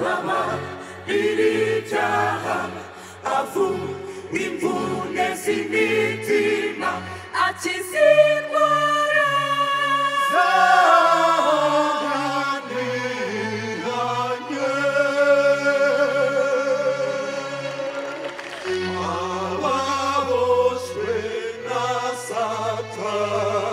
lama irijaha avu imvune z'imitima akizindwara zananiranye ababoswe na Satani.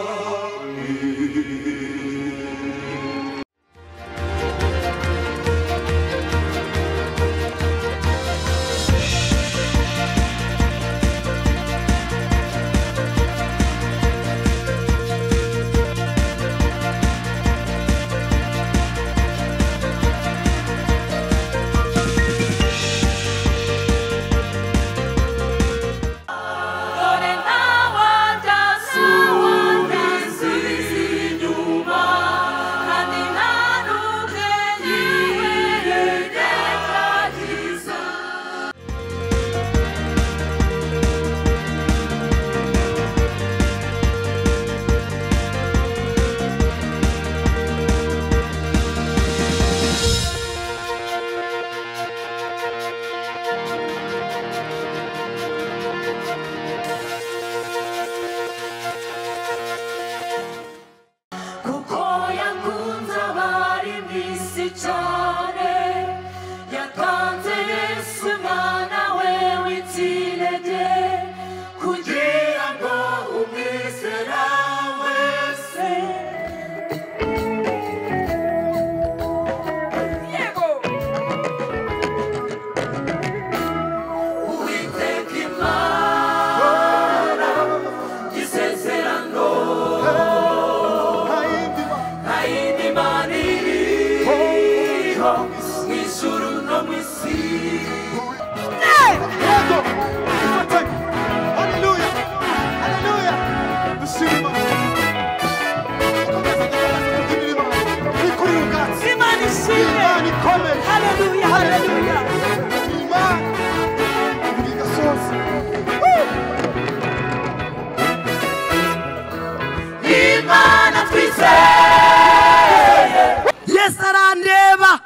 Yesu arandeba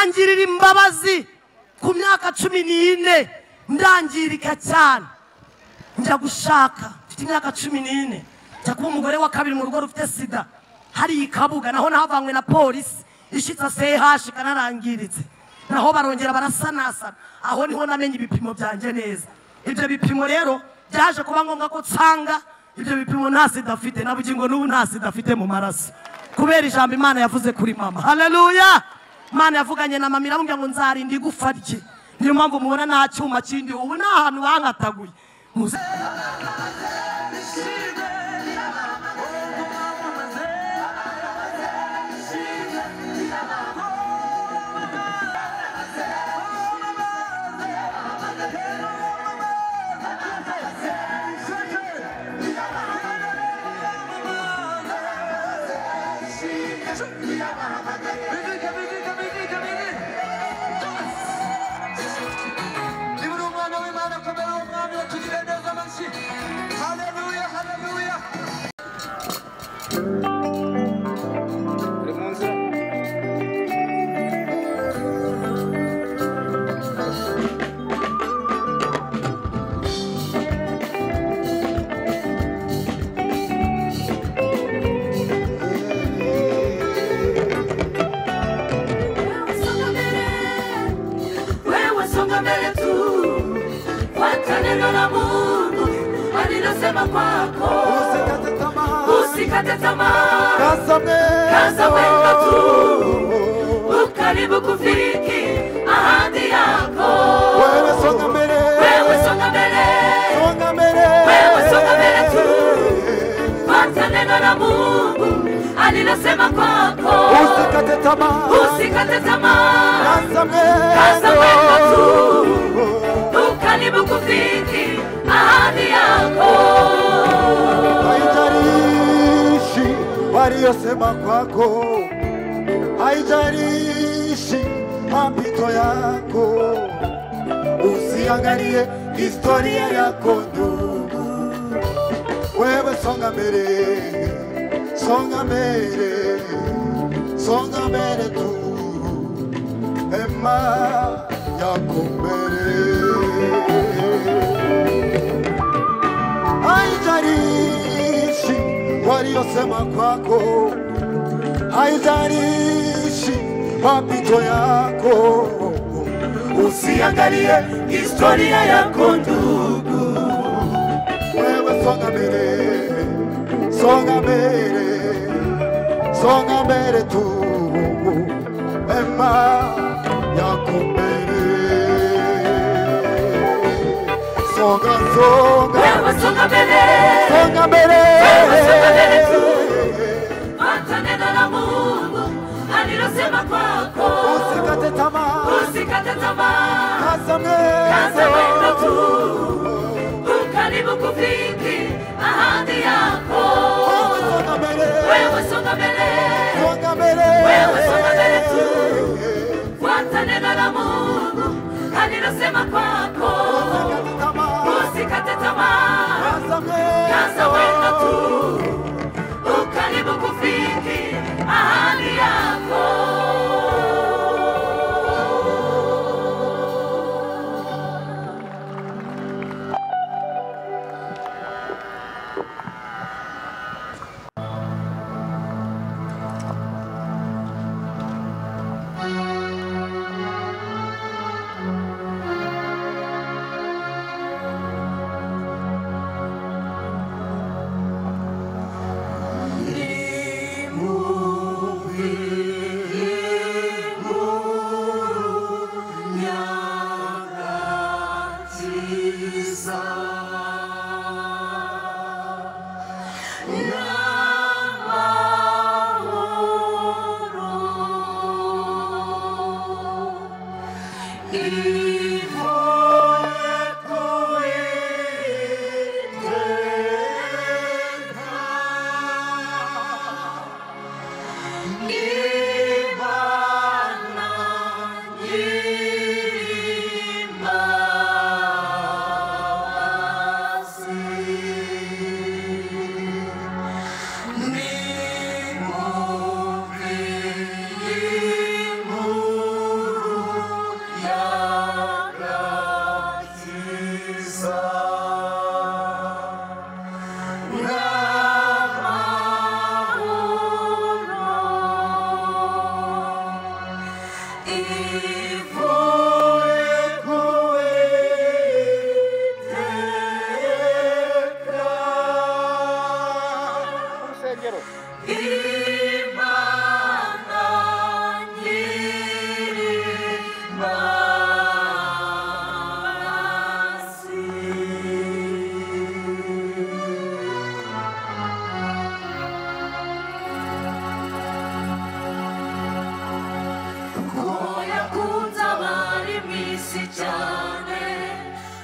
angirira imbabazi ku myaka 14 ndangirika cyane njya gushaka mfite imyaka 14 njya kuba umugore wa kabiri mu rugo rufite sida hari ikabuga naho nahavanywe na polisi ishitsa CH kanarangiritse naho barongera barasanasana aho niho namenye ibipimo byanje neza ibyo bipimo rero byaje kuba ngombwa ko tsanga ibyo bipimo nta sida afite nabugingo n'ubu nta sida afite mu maraso kubera ijambo Imana yavuze kuri mama. Haleluya. Imana yavuganye na mama iramubwira ngo nzarinda igufa rye niyo mpamvu mubona nta cyuma kindi ubu nta hantu bankataguye Hallelujah, hallelujah. Usikate tamaa, kaza mwendo tu, ukaribu kufiki ahadi yako. Wewe songa mbele, wewe songa mbele, wewe songa mbele tu, fuata neno la Mungu alilosema kwako. Usikate tamaa, kaza mwendo tu, ukaribu kufiki ahadi yako. Waliyosema kwako haijalishi mapito yako, usiangalie historia yako ndugu, wewe songa mbele, songa mbele, songa mbele tu. wema yako mbele. Haijalishi waliosema kwako, haijalishi mapito yako, usiangalie historia yako ndugu. wewe songa mbele, songa mbele, songa mbele tu, wema yako mbele. Songa, songa, Wewe songa mbele, songa mbele, wewe songa mbele tu. Fuata neno la Mungu alilosema kwako. usikate tamaa, Usikate tamaa, kaza kaza mwendo tu. mwendo. Ukaribu kufiki ahadi yako. Songa mbele, Wewe songa mbele, songa mbele, wewe songa mbele tu. Fuata neno la Mungu alilosema kwako. usikate tamaa, Usikate tamaa, kaza kaza mwendo. mwendo tu. Ukaribu kufiki ahadi yako.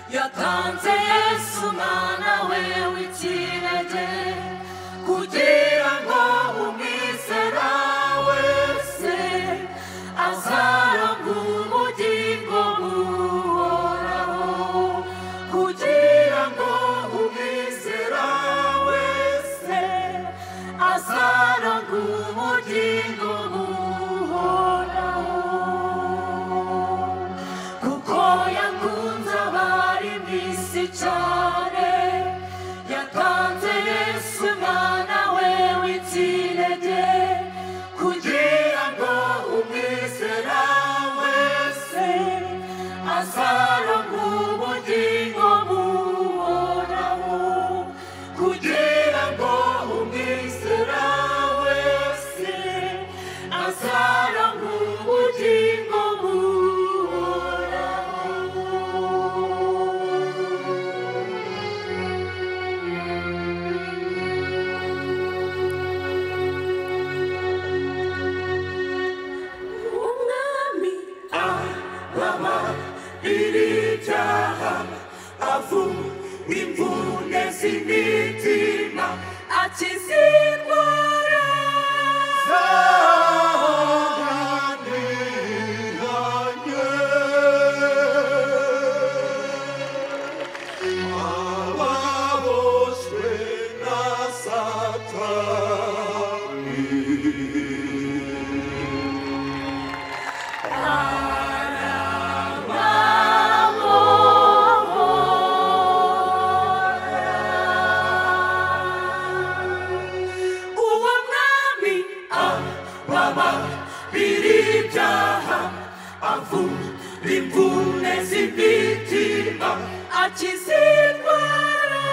yatanze Yesu mwana we w'ikinege kugira ngo umwizera wese azaronke ubugingo buhoraho, kugira ngo umwizera wese azaronke ubugingo buhoraho. Kuko yakunze abari mw'isi cyane, yatanze Yesu mwana we w'ikinege kugira ngo umwizera wese azaronke ubugingo buhoraho, kugira ngo umwizera wese azaronke ubugingo imvune z'imitima akiza indwara zananiranye, ababoshwe na Satani biribyaha avura imvune z'imitima akiza indwara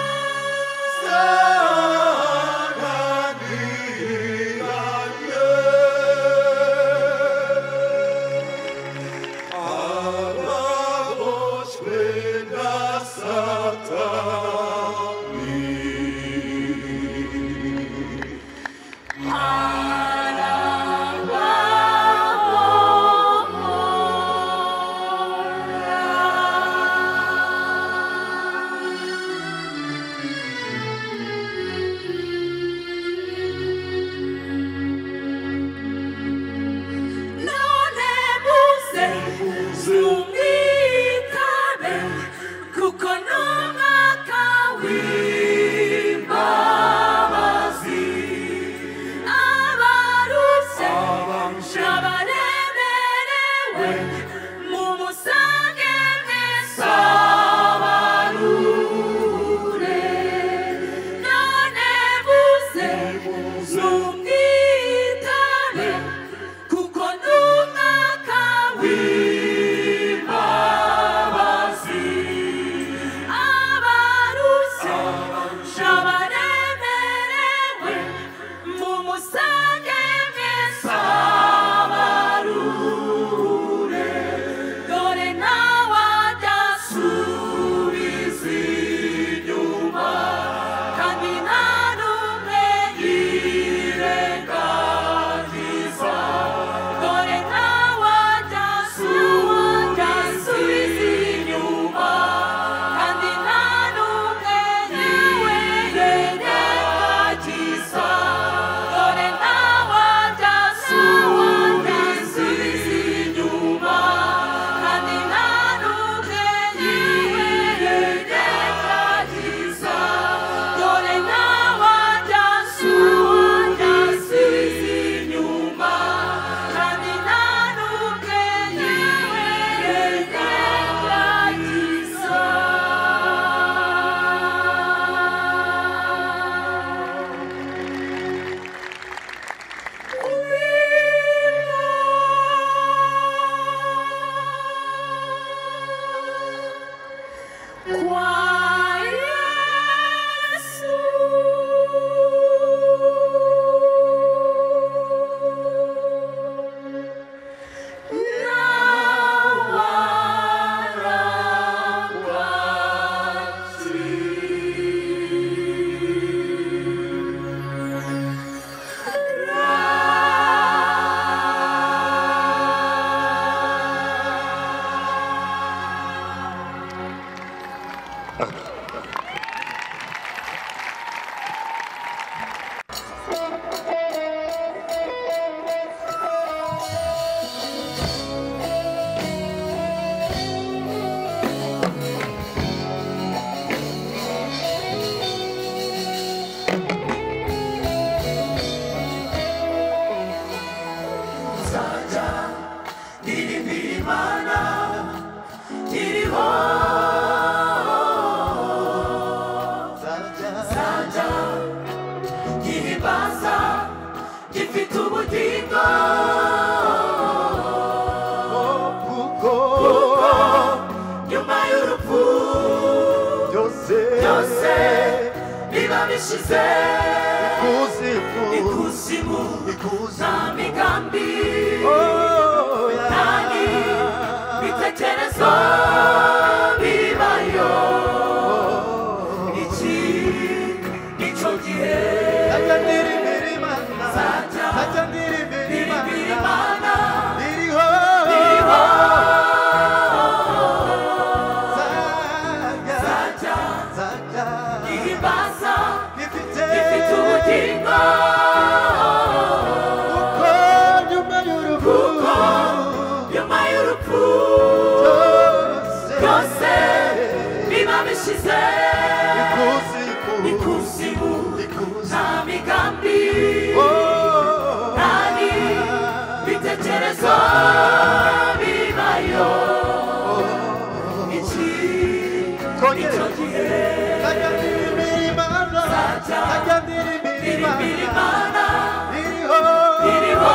Iriho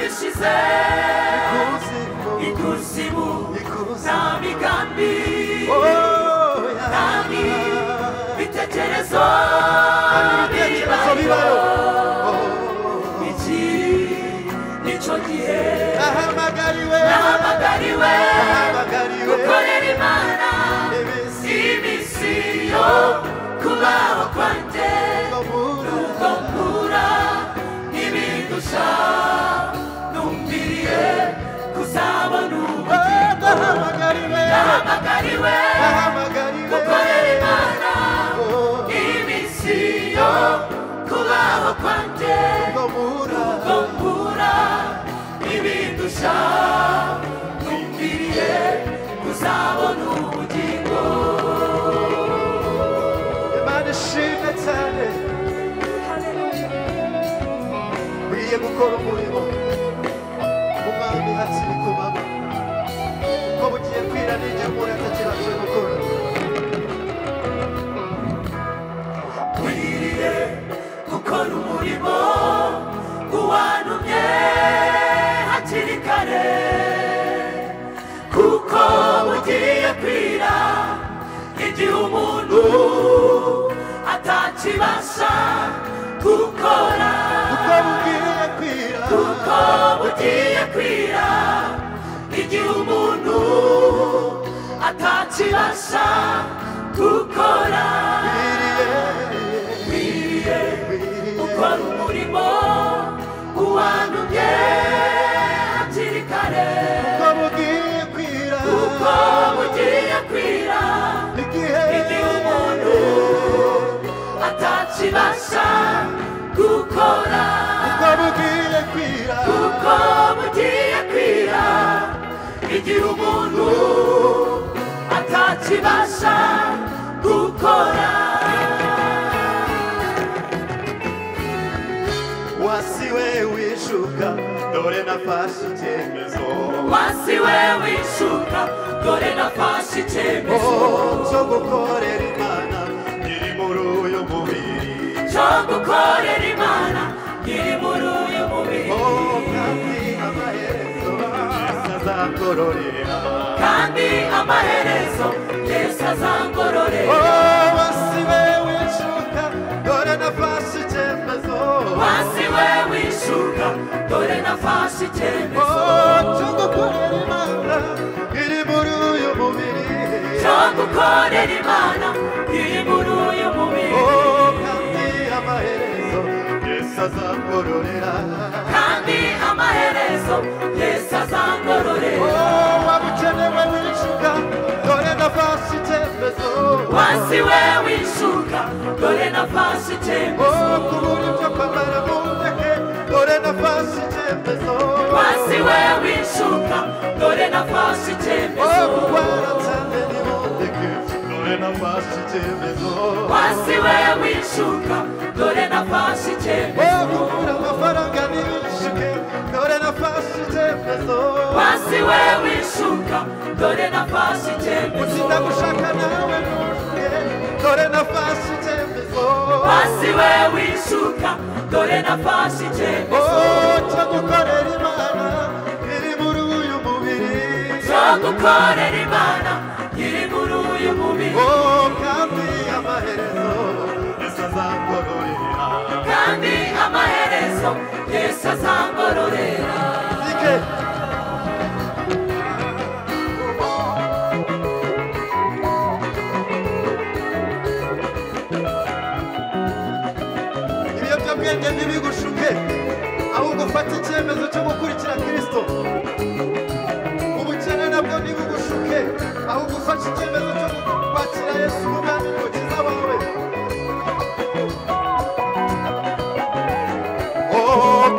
wabishize ikuzimu nta migambi nta bitekerezo bibayo iki nico gihe nahamagariwe gukorera Imana iminsi yo kubaho kwanjye nubwo mpura n'ibindusha numviriye kuzabona ubugingo nahamagariwe gukorera Imana iminsi yo kubaho kwanjye nubwo mpura n'ibindusha numviriye kuzabona ubugingo Imana ishimwe cyane wiye gukora umurimo umwami hakiri ku manywa uko bugiye kwira n'ijya muri atakibashe gukora kwiriye gukora umurimo uwantumye hakiri kare kuko bugiye kwira igihe umuntu atakibasha gukora uko bugiye kwira igihe umuntu atakibasha gukora kwiriye gukora umurimo uwantumye hakiri kare uko bugiye kwira igihe umuntu atakibasha gukora uko bugiye kwira igihe umuntu atakibasha gukora wasiwe wishuka dore nafashe icyemezo cyo gukorera Imana ngiri muri uyu mubiri kandi amaherezo Yesu azangororera wasiwe wishuka dore nafashe icyemezo cyo gukorera Imana ngiri muri uyu mubiri kandi amaherezo Yesu azangororera wabukenewe wishuka dore nafashe icyemezo kubura ibyo kwambara mu ndeke dore nafashe icyemezo kurwara cyane ni mu ndeke dore nafashe icyemezo kubura amafaranga n'ibishuke dore nafashe icyemezo gutinda gushaka nawe ntushuke dore nafashe icyemezo cyo gukorera Imana iri muri uyu mubiri kandi amaherezo Yesu azangororera ibiyobyabwenge ntibigushuke ahubwo fata icyemezo cyo gukurikira Kristo ubukene nabwo ntibugushuke ahubwo ufashe icyemezo cyo kwakira Yesu umwami n'umukiza wawe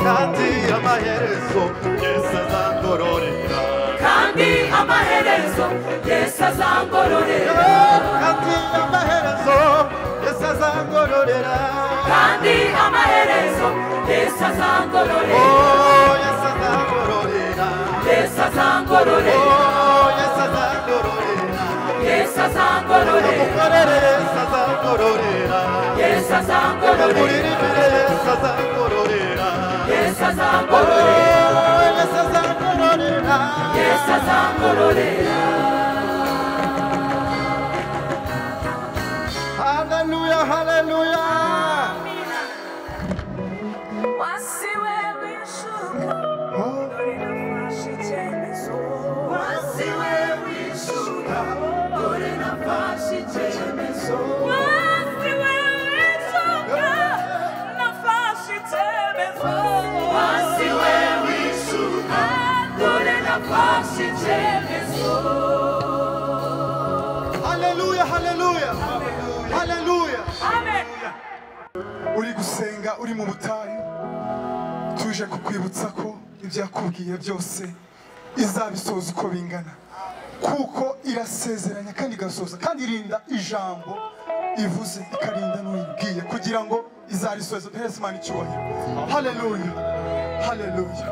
kandi amaherezo Yesu azangororera kandi amaherezo Yesu azangororera kandi amaherezo Yesu azangororera kandi amaherezo Yesu azangororera Yesu azangororera Yesu azangororera Yesu azangororera Yesu azangororera mukorere Yesu azangororera Yesu azangororera muririmbire Yesu azangororera Yesu azangororera Hallelujah, hallelujah. Hallelujah, hallelujah. Hallelujah. Amen. uri gusenga uri mu butayu tuje kukwibutsa ko ibyo yakubwiye byose izabisoza uko bingana kuko irasezeranya kandi igasoza kandi irinda ijambo ivuze ikarinda n'uyibwiye kugira ngo izarisoze perese Imana icyubahiro. Hallelujah, hallelujah.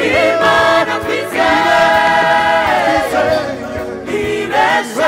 Imana twizeye ibesha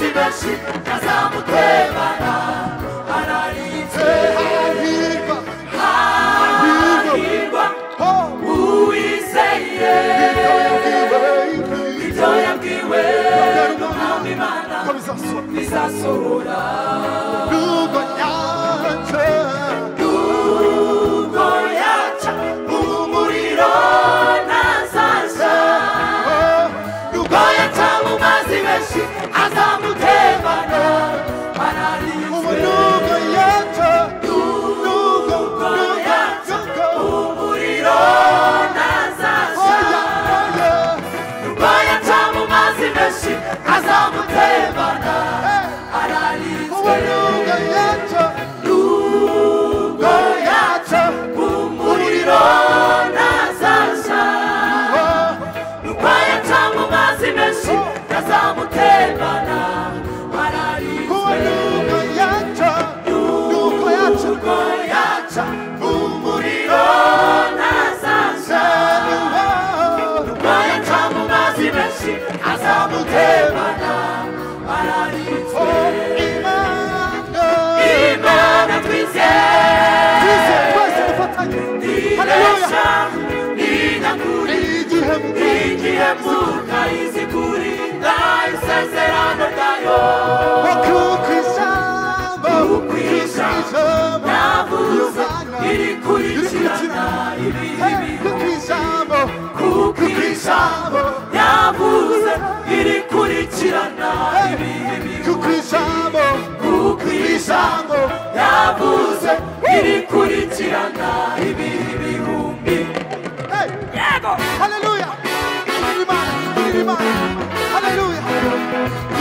amazi menshi azamutebana ararinzwe hahirwa uwizeye ibyo yabwiwe n'umwami Imana bizasohora nubwo yaca umuriro ntazasha nubwo yaca mu mazi menshi azamutebana ararinzwe nubwo yaca umuriro ntazasha nubwo yaca mu mazi menshi azamutebana ararinzwe nubwo yaca umuriro ntazasha nubwo yaca mu mazi menshi azamutebana ararinzwe nubwo yaca umuriro ntazasha nubwo yaca mu mazi menshi azamutebana ararinzwe Imana twizeye nibesha ninakuri igihe mvuka izi kurinda isezerano ryayo kuko ijambo yavuze irikurikirana ibihe kuko ijambo yavuze irikurikirana ibihe kuko ijambo yavuze irikurikirana ibihe bihumbi yego haleluya haleluya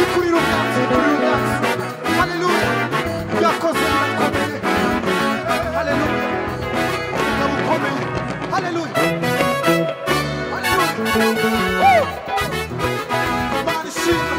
ikurira ubwatsi haleluya yakoze birakomeye haleluya nabukomeye haleluya Imana ishimwe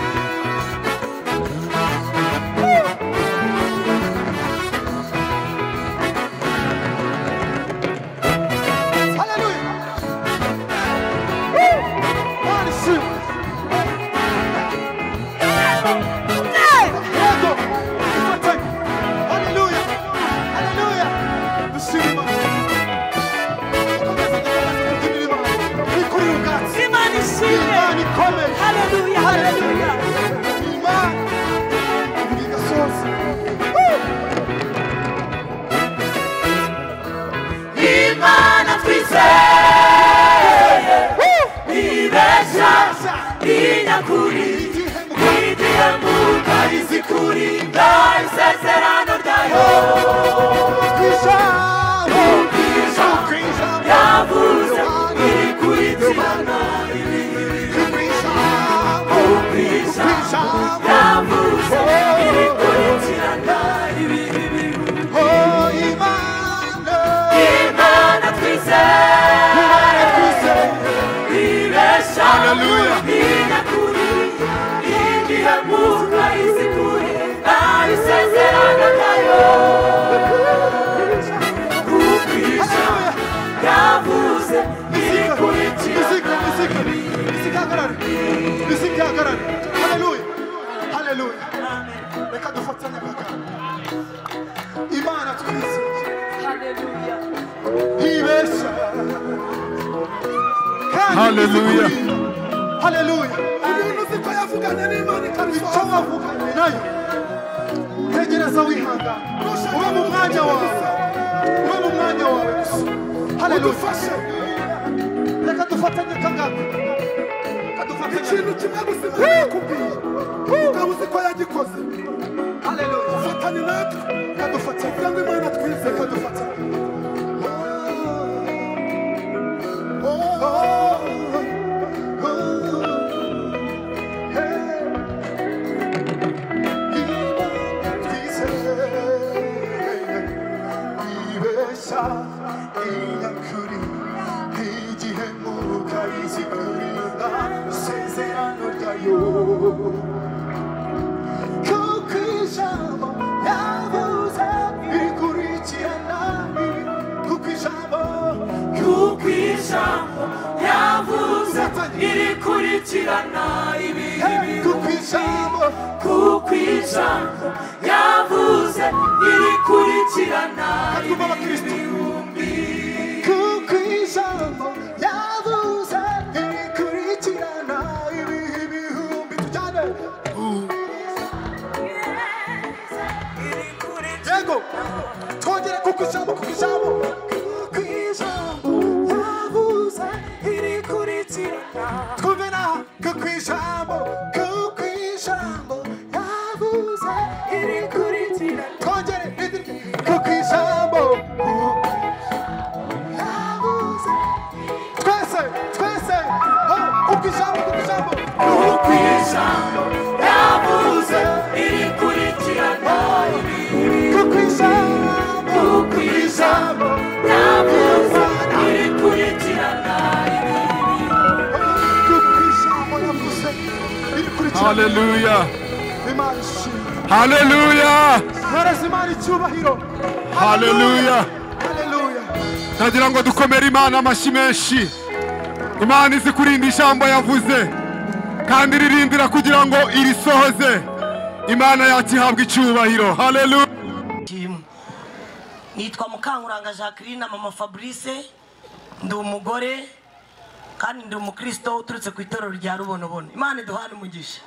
Imana twizeye nibesha inyakuri igihe mvuka izi kurinda isezerano ryayo yavuze irikurikirana yavuze irikurikirana ibihe Imana twizeye ibesha inyakuri igihe mvuka izi kurinda isezerano ryayo kuko ijambo yavuze irikurikirana haleluya reka dufatanye akagana Imana twizeye ibesha haleluya haleluya umuntu uzi ko yavuganye n'Imana ikabisha icyo wavuganye nayo tegereza wihangana ube mu mwanya wawe gusa haleluya reka dufatanye akagana ikintu kimwe gusa Imana yakubwiye ukaba uzi ko yagikoze haleluya ufatanye natwe reka dufatanye kugira ngo Imana twizeye reka dufatanye inyakuri igihe mvuka izi kurinda isezerano ryayo kuko ijambo yavuze irikurikirana kuko ijambo yavuze irikurikirana ibihe kuko ijambo yavuze irikurikirana ibihumbi kuko ijambo yavuze irikurikirana ibihumbi tujyane yego twongere kuko ijambo yavuze irikurikirana twumve naha kuko ijambo yavuze irikurikirana twongere kuko ijambo yavuze twese kuko ijambo kuko ijambo yavuze irikurikirana kuko ijambo yavuze irikurikirana Hallelujah. Imana ishimwe. Hallelujah. Mwereze Imana icyubahiro. Hallelujah. Hallelujah. Nagira ngo dukomere Imana amashyi menshi. Imana izi kurinda ijambo yavuze kandi ririndira kugira ngo irisohoze. Imana yacu ihabwa icyubahiro. Hallelujah. Nitwa Mukankuranga Jacqueline mama Fabrice, ndi umugore kandi ndi umukristo uturutse ku itorero rya Rubonobono. Imana iduhane umugisha.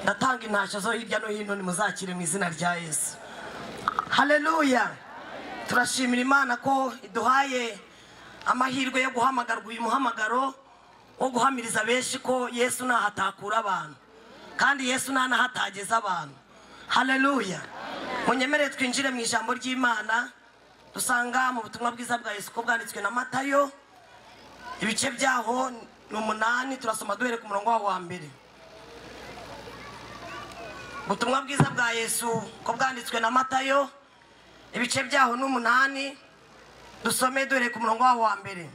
Ndatanga intashyo zo hirya no hino nimuzakire mu izina rya Yesu. Haleluya. Turashimira Imana ko iduhaye amahirwe yo guhamagarwa uyu muhamagaro wo guhamiriza benshi ko Yesu nahatakura abantu kandi Yesu nanahatageza abantu. Haleluya. Munyemere twinjire mu ijambo ry'Imana. Dusanga mu butumwa bwiza bwa Yesu ko bwanditswe na Matayo ibice byaho ni 8 turasoma duhere ku murongo wa mbere. Butumwa bwiza bwa Yesu ko bwanditswe na Matayo ibice byaho ni 8 dusome duhere ku murongo wa mbere.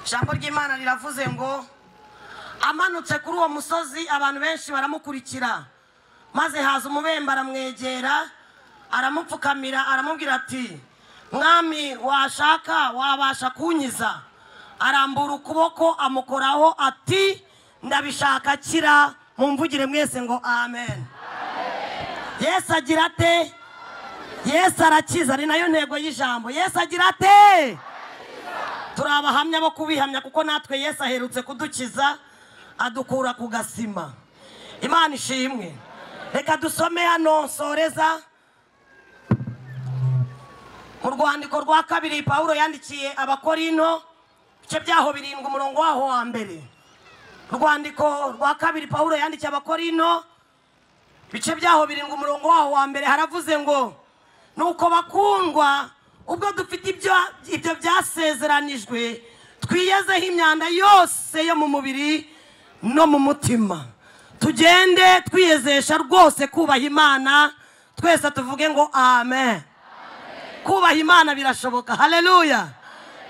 Ijambo ry'Imana riravuze ngo amanutse kuri uwo musozi abantu benshi baramukurikira maze haza umubembe aramwegera aramupfukamira aramubwira ati mwami washaka wabasha kunyiza arambura ukuboko amukoraho ati ndabishaka kira mumvugire mwese ngo amen. Yesu agira ate? Yesu arakiza ni nayo ntego y'ijambo. Yesu agira ate? Turabahamya bo kubihamya kuko natwe Yesu aherutse kudukiza adukura ku gasima. Imana ishimwe. Reka dusome hano soreza mu rwandiko rwa kabiri Paulo yandikiye abakorino bice byaho 7 umurongo waho wa mbere. Rwandiko rwa kabiri Paulo yandikiye abakorino bice byaho 7 umurongo waho wa mbere haravuze ngo nuko bakundwa ubwo dufite ibyo byasezeranijwe twiyezeho imyanda yose yo mu mubiri no mu mutima tugende twiyezesha rwose kubaha Imana twese tuvuge ngo amen. Kubaha Imana birashoboka. Haleluya.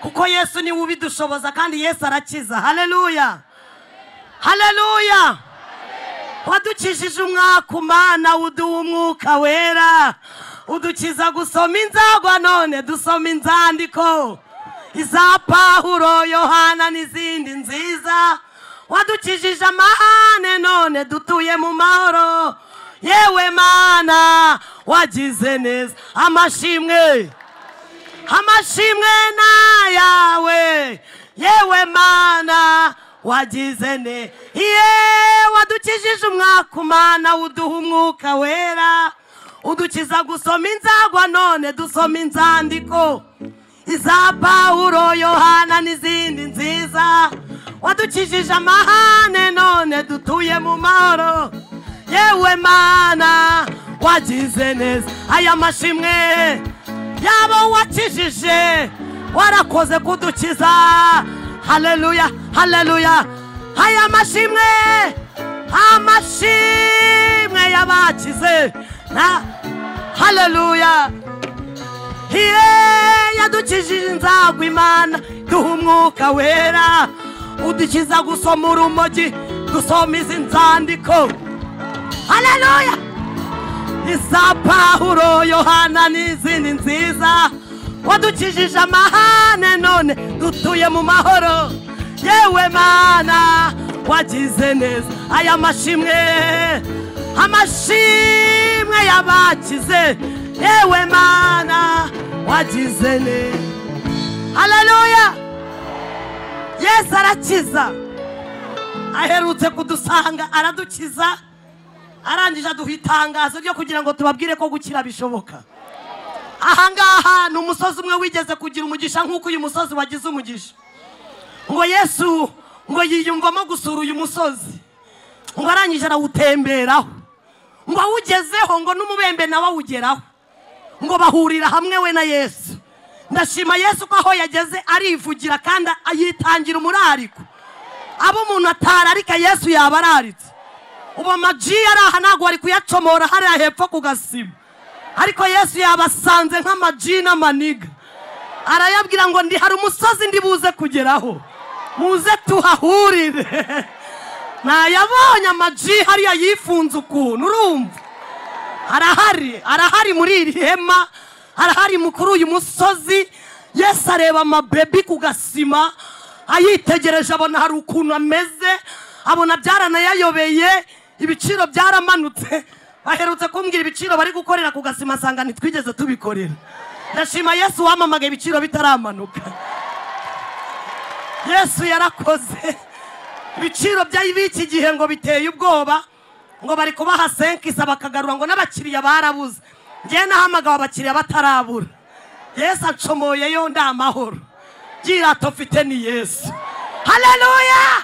Kuko Yesu ni ubidushoboza kandi Yesu arakiza. Haleluya. Haleluya. Wadukishije umwaka Mana uduha umwuka wera udukiza gusoma inzagwa none dusoma inzandiko iza Pawulo Yohana n'izindi nziza wadukijije amahane none dutuye mu mahoro yewe Mana wagize neza. Amashimwe na yawe yewe Mana wagize neza. Wadukijije umwaka Mana uduha umwuka wera udukiza gusoma inzagwa none dusoma inzandiko iza Pawulo Yohana n'izindi nziza wadukijije amahane none dutuye mu mahoro yewe Mana wagize neza. Aya mashimwe yabo wakijije warakoze kudukiza. Haleluya. Haleluya. Aya mashimwe yabakize na haleluya. Yadukijije inzagwa Imana duha umwuka wera udukiza gusoma urumogi dusoma izi nzandiko. Haleluya. Isa Pawulo Yohana n'izindi nziza wadukijije amahane none dutuye mu mahoro yewe Mana wagize neza. Aya mashimwe amashimwe y'abakize yewe mana wagize neza. Haleluya. Yesu arakiza. Aherutse kudusanga aradukiza, arangije aduha itangazo ryo kugira ngo tubabwire ko gukira bishoboka. Ahangaha ni umusozi umwe wigeze kugira umugisha nk'uko uyu musozi wagize umugisha. Ngo Yesu ngo yiyumvamo gusura uyu musozi, ngo arangije arawutemberaho, ngo awugezeho ngo n'umubembe nawe awugeraho, ngo bahurira hamwe we na Yesu. Ndashima Yesu ko aho yageze arivugira kandi ayitangira umurariko. Abo umuntu atararika Yesu yaba araritse. Ubu amaji araha ntabwo ari kuyacomora hariya hepfo ku Gasiba, ariko Yesu yabasanze nk'amaji n'amaniga, arayabwira ngo ndi hari umusozi ndi buze kugeraho, muze tuhahurire. Nayabonye amaji hariya yifunze ukuntu, urumva arahari muri iri hema, arahari mukuru uyu musozi. Yesu areba amabebi ku Gasima, ayitegereje abona hari ukuntu ameze, abona byaranayayobeye, ibiciro byaramanutse. Baherutse kumbwira ibiciro bari gukorera ku Gasima, asanga ntitwigeze tubikorera. Ndashima Yesu wamamagaye ibiciro bitaramanuka. Yesu yarakoze. Ibiciro by'iki gihe ngo biteye ubwoba, ngo bari kubaha 5 bakagarura ngo n'abakiriya barabuze. Ngiye nahamagaye abakiriya batarabura. Yesu acomoye yo ndamahoro. Gira tofite ni Yesu. Haleluya.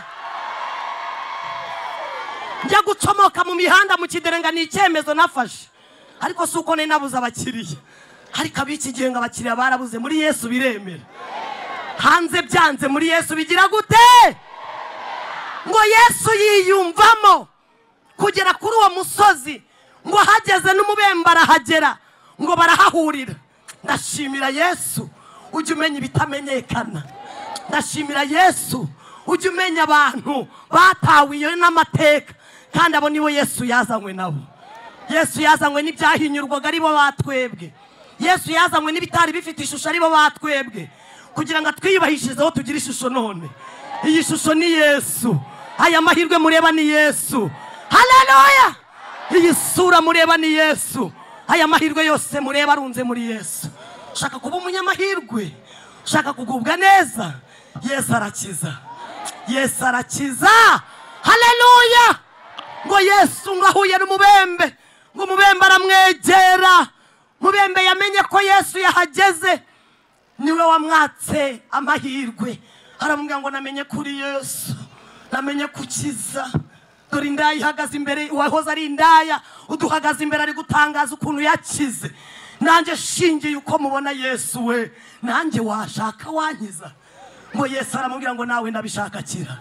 Njya gucomoka mu mihanda mu Kiderenga ni icyemezo nafashe, ariko suko ne nabuze abakiriya. Ariko abiki gihe ngo abakiriya barabuze, muri Yesu biremera. Hanze byanze, muri Yesu bigira gute? Ngo Yesu yiyumvamo kugera kuri uwo musozi, ngo hageze n'umubembe arahagera, ngo barahahurira. Ndashimira Yesu ujye umenya ibitamenyekana. Ndashimira Yesu ujye umenya abantu batawiye n'amateka, kandi abo nibo Yesu yazanywe nabo. Yesu yazanywe n'ibyahinyurwaga ari bo batwebwe. Yesu yazanywe n'ibitari bifite ishusho ari bo batwebwe, kugira ngo atwiyubahishizeho tugire ishusho none. Iyi shusho ni Yesu. Aya mahirwe mureba ni Yesu. Haleluya. Iyi sura mureba ni Yesu. Aya mahirwe yose mureba arunze muri Yesu. Shaka kuba umunyamahirwe, shaka kugubwa neza, Yesu arakiza. Yesu arakiza. Haleluya. Ngo Yesu ngo ahuye n'umubembe, ngo umubembe aramwegera. Mubembe yamenye ko Yesu yahageze, niwe wamwatse amahirwe. Aramubwira ngo namenye kuri Yesu, namenye kukiza. Dore indaya ihagaze imbere, uwahoze ari indaya uduhagaze imbere ari gutangaza ukuntu yakize. Nanjye shingiye uko mubona Yesu we, nanjye washaka wankiza. Ngo Yesu aramubwira ngo nawe ndabishaka kira.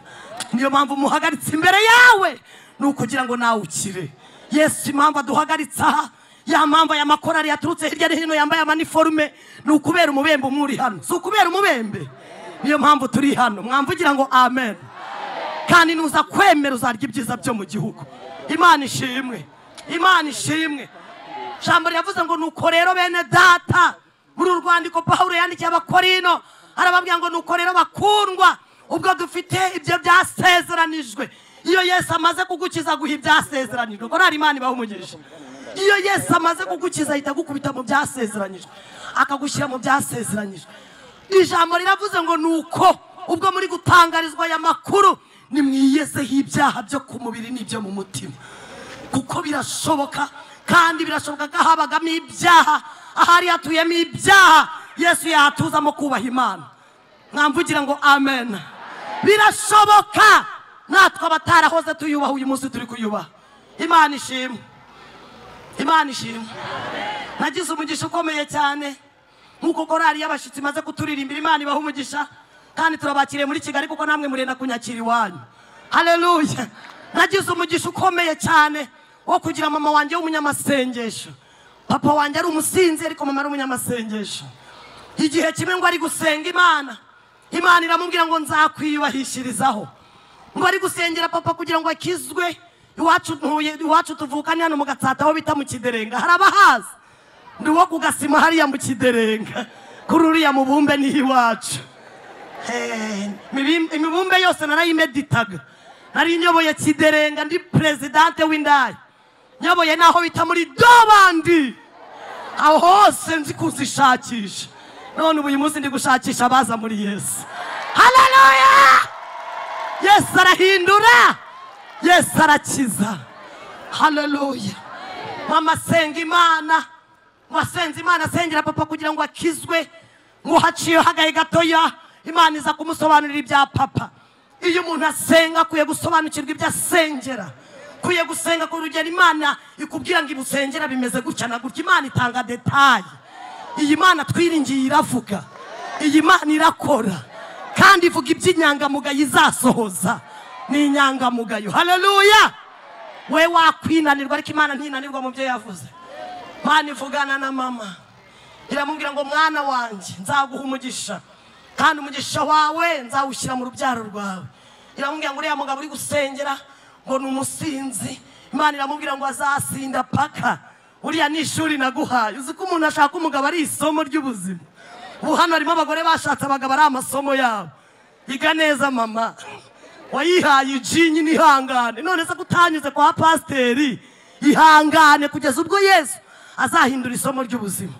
Niyo mpamvu muhagaritse imbere yawe, nukugira ngo nawe ukire. Yesu impamvu aduhagaritse aha, ya mpamvu ya makorari yaturutse hirya no hino yambaye amaniforume, nukubera umubembe umuri hano. Si ukubera umubembe, niyo mpamvu turi hano. Mwamvugira ngo amen. Kandi nuza kwemera uzarya ibyiza byo mu gihugu. Imana ishimwe, Imana ishimwe. Jambo yavuze ngo nuko rero bene data, muri urwandiko Pawulo yandikiye Abakorino arababwira ngo nuko rero bakundwa, ubwo dufite ibyo byasezeranijwe. Iyo Yesu amaze kugukiza guha ibyasezeranijwe, ko ari Imana ibaha umugisha. Iyo Yesu amaze kugukiza ahita gukubita mu byasezeranijwe, akagushyira mu byasezeranijwe. Ijambo riravuze ngo nuko ubwo muri gutangarizwa aya makuru, nimwiyezeho ibyaha byo ku mubiri n'ibyo mu mutima, kuko birashoboka. Kandi birashoboka ko habagamo ibyaha, ahari hatuyemo ibyaha, Yesu yahatuzamo kubaha Imana. Mwamvugira ngo amen. Birashoboka natwe abatarahoze tuyubaha uyu munsi turi kuyubaha. Imana ishimwe, Imana ishimwe. Nagize umugisha ukomeye cyane, nkuko korari y'abashitsi maze kuturirimbira. Imana ibaha umugisha, kandi turabakiriye muri Kigali kuko namwe murenda kunyakira iwanyu. Haleluya. Nagize umugisha ukomeye cyane wo kugira mama wanjye w'umunyamasengesho. Papa wanjye ari umusinzi ariko mama ari umunyamasengesho. Igihe kimwe ngo ari gusenga Imana, Imana iramubwira ngo nzakwiyubahishirizaho. Ngo ari gusengera papa kugira ngo akizwe. Iwacu tuvukanye hano mu Gatsata aho bita mu Kiderenga. Harabahaza ndi wo ku Gasima hariya mu Kiderenga, kuri uriya mubumbe ni iwacu. Imibumbe yose narayimeditaga. Nari nyoboye Kiderenga, ndi presidente w'indaya. nyoboye naho bita muri Dobandi, aho hose nzi kuzishakisha. None uyu munsi ndi gushakisha abaza muri Yesu. Haleluya! Yesu arahindura, Yesu arakiza. Haleluya! Mama senga Imana, wasenze Imana asengera papa kugira ngo akizwe, ngo haciye hagaye gatoya Imana iza kumusobanurira ibya papa. Iyo umuntu asenga kuye gusobanukirwa ibyo asengera, kuye gusenga ku rugero Imana ikubwira ngo ibusengera bimeze gutya na gutya. Imana itanga detail. Iyi Mana twiringiye iravuga, iyi Mana irakora kandi ivuga iby'inyangamugayo izasohoza. Ni inyangamugayo. Haleluya! We wakwinanirwa ariko Imana ntinanirwa mu byo yavuze. Imana ivugana na mama iramubwira ngo mwana wanje nzaguha umugisha, kandi umugisha wawe nzawushyira mu rubyaro rwawe. Iramubwira ngo uriya mugabo uri gusengera ngo ni umusinzi. Imana iramubwira ngo azasinda paka. Uriya ni ishuri naguhaye. Uzi ko umuntu ashaka umugabo ari isomo ry'ubuzima. Ubu hano harimo abagore bashatse abagabo ari amasomo yabo. Iga neza mama, wayihaye ijinyi n'ihangane. None se kutanyuze kwa pasiteri, ihangane kugeza ubwo Yesu azahindura isomo ry'ubuzima.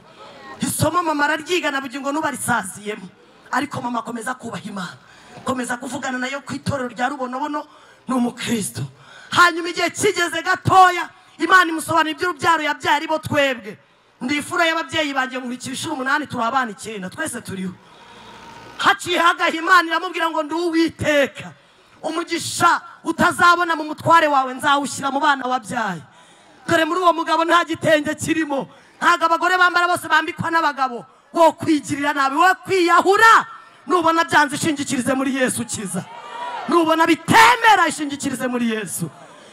Isomo mama araryiga na bugingo n'ubarisaziyemo, ariko mama akomeza kubaha Imana, komeza kuvugana nayo ku itorero rya Rubonobono. Ni umukristo. Hanyuma igihe kigeze gatoya Imana imusobanurira iby'urubyaro yabyaye ari bo twebwe. Ndi ifura y'ababyeyi banjye mu 8 turi abana 9 twese turiho. Haciye hagahe Imana iramubwira ngo ndi Uwiteka, umugisha utazabona mu mutware wawe nzawushyira mu bana wabyaye. Dore muri uwo mugabo nta gitenge kirimo, ntago abagore bambara bose bambikwa n'abagabo. Wo kwigirira nabi, wo kwiyahura. Nubona byanze ishingikirize muri Yesu kiza, nubona bitemera ishingikirize muri Yesu.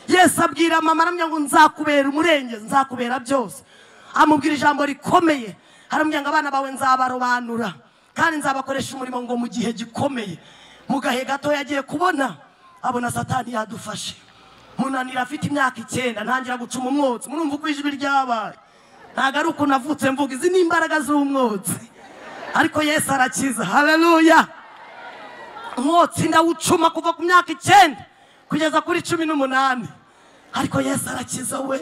Yesu abwira mama aramubwira ngo nzakubera umurengezi, nzakubera byose. Amubwira ijambo rikomeye, aramubwira ngo abana bawe nzabarobanura kandi nzabakoresha umurimo ngo mu gihe gikomeye. Mu gahe gato yagiye kubona abona Satani yadufashe. Munanira afite imyaka 9 ntangira gucuma umwotsi. Murumva uko ijwi ryabaye. Ntago ari uko navutse mvuga, izi ni imbaraga z'umwotsi. Ariko Yesu arakiza. Haleluya! Umwotsi ndawucuma kuva ku myaka 9 kugeza kuri 18. Ariko Yesu arakiza we.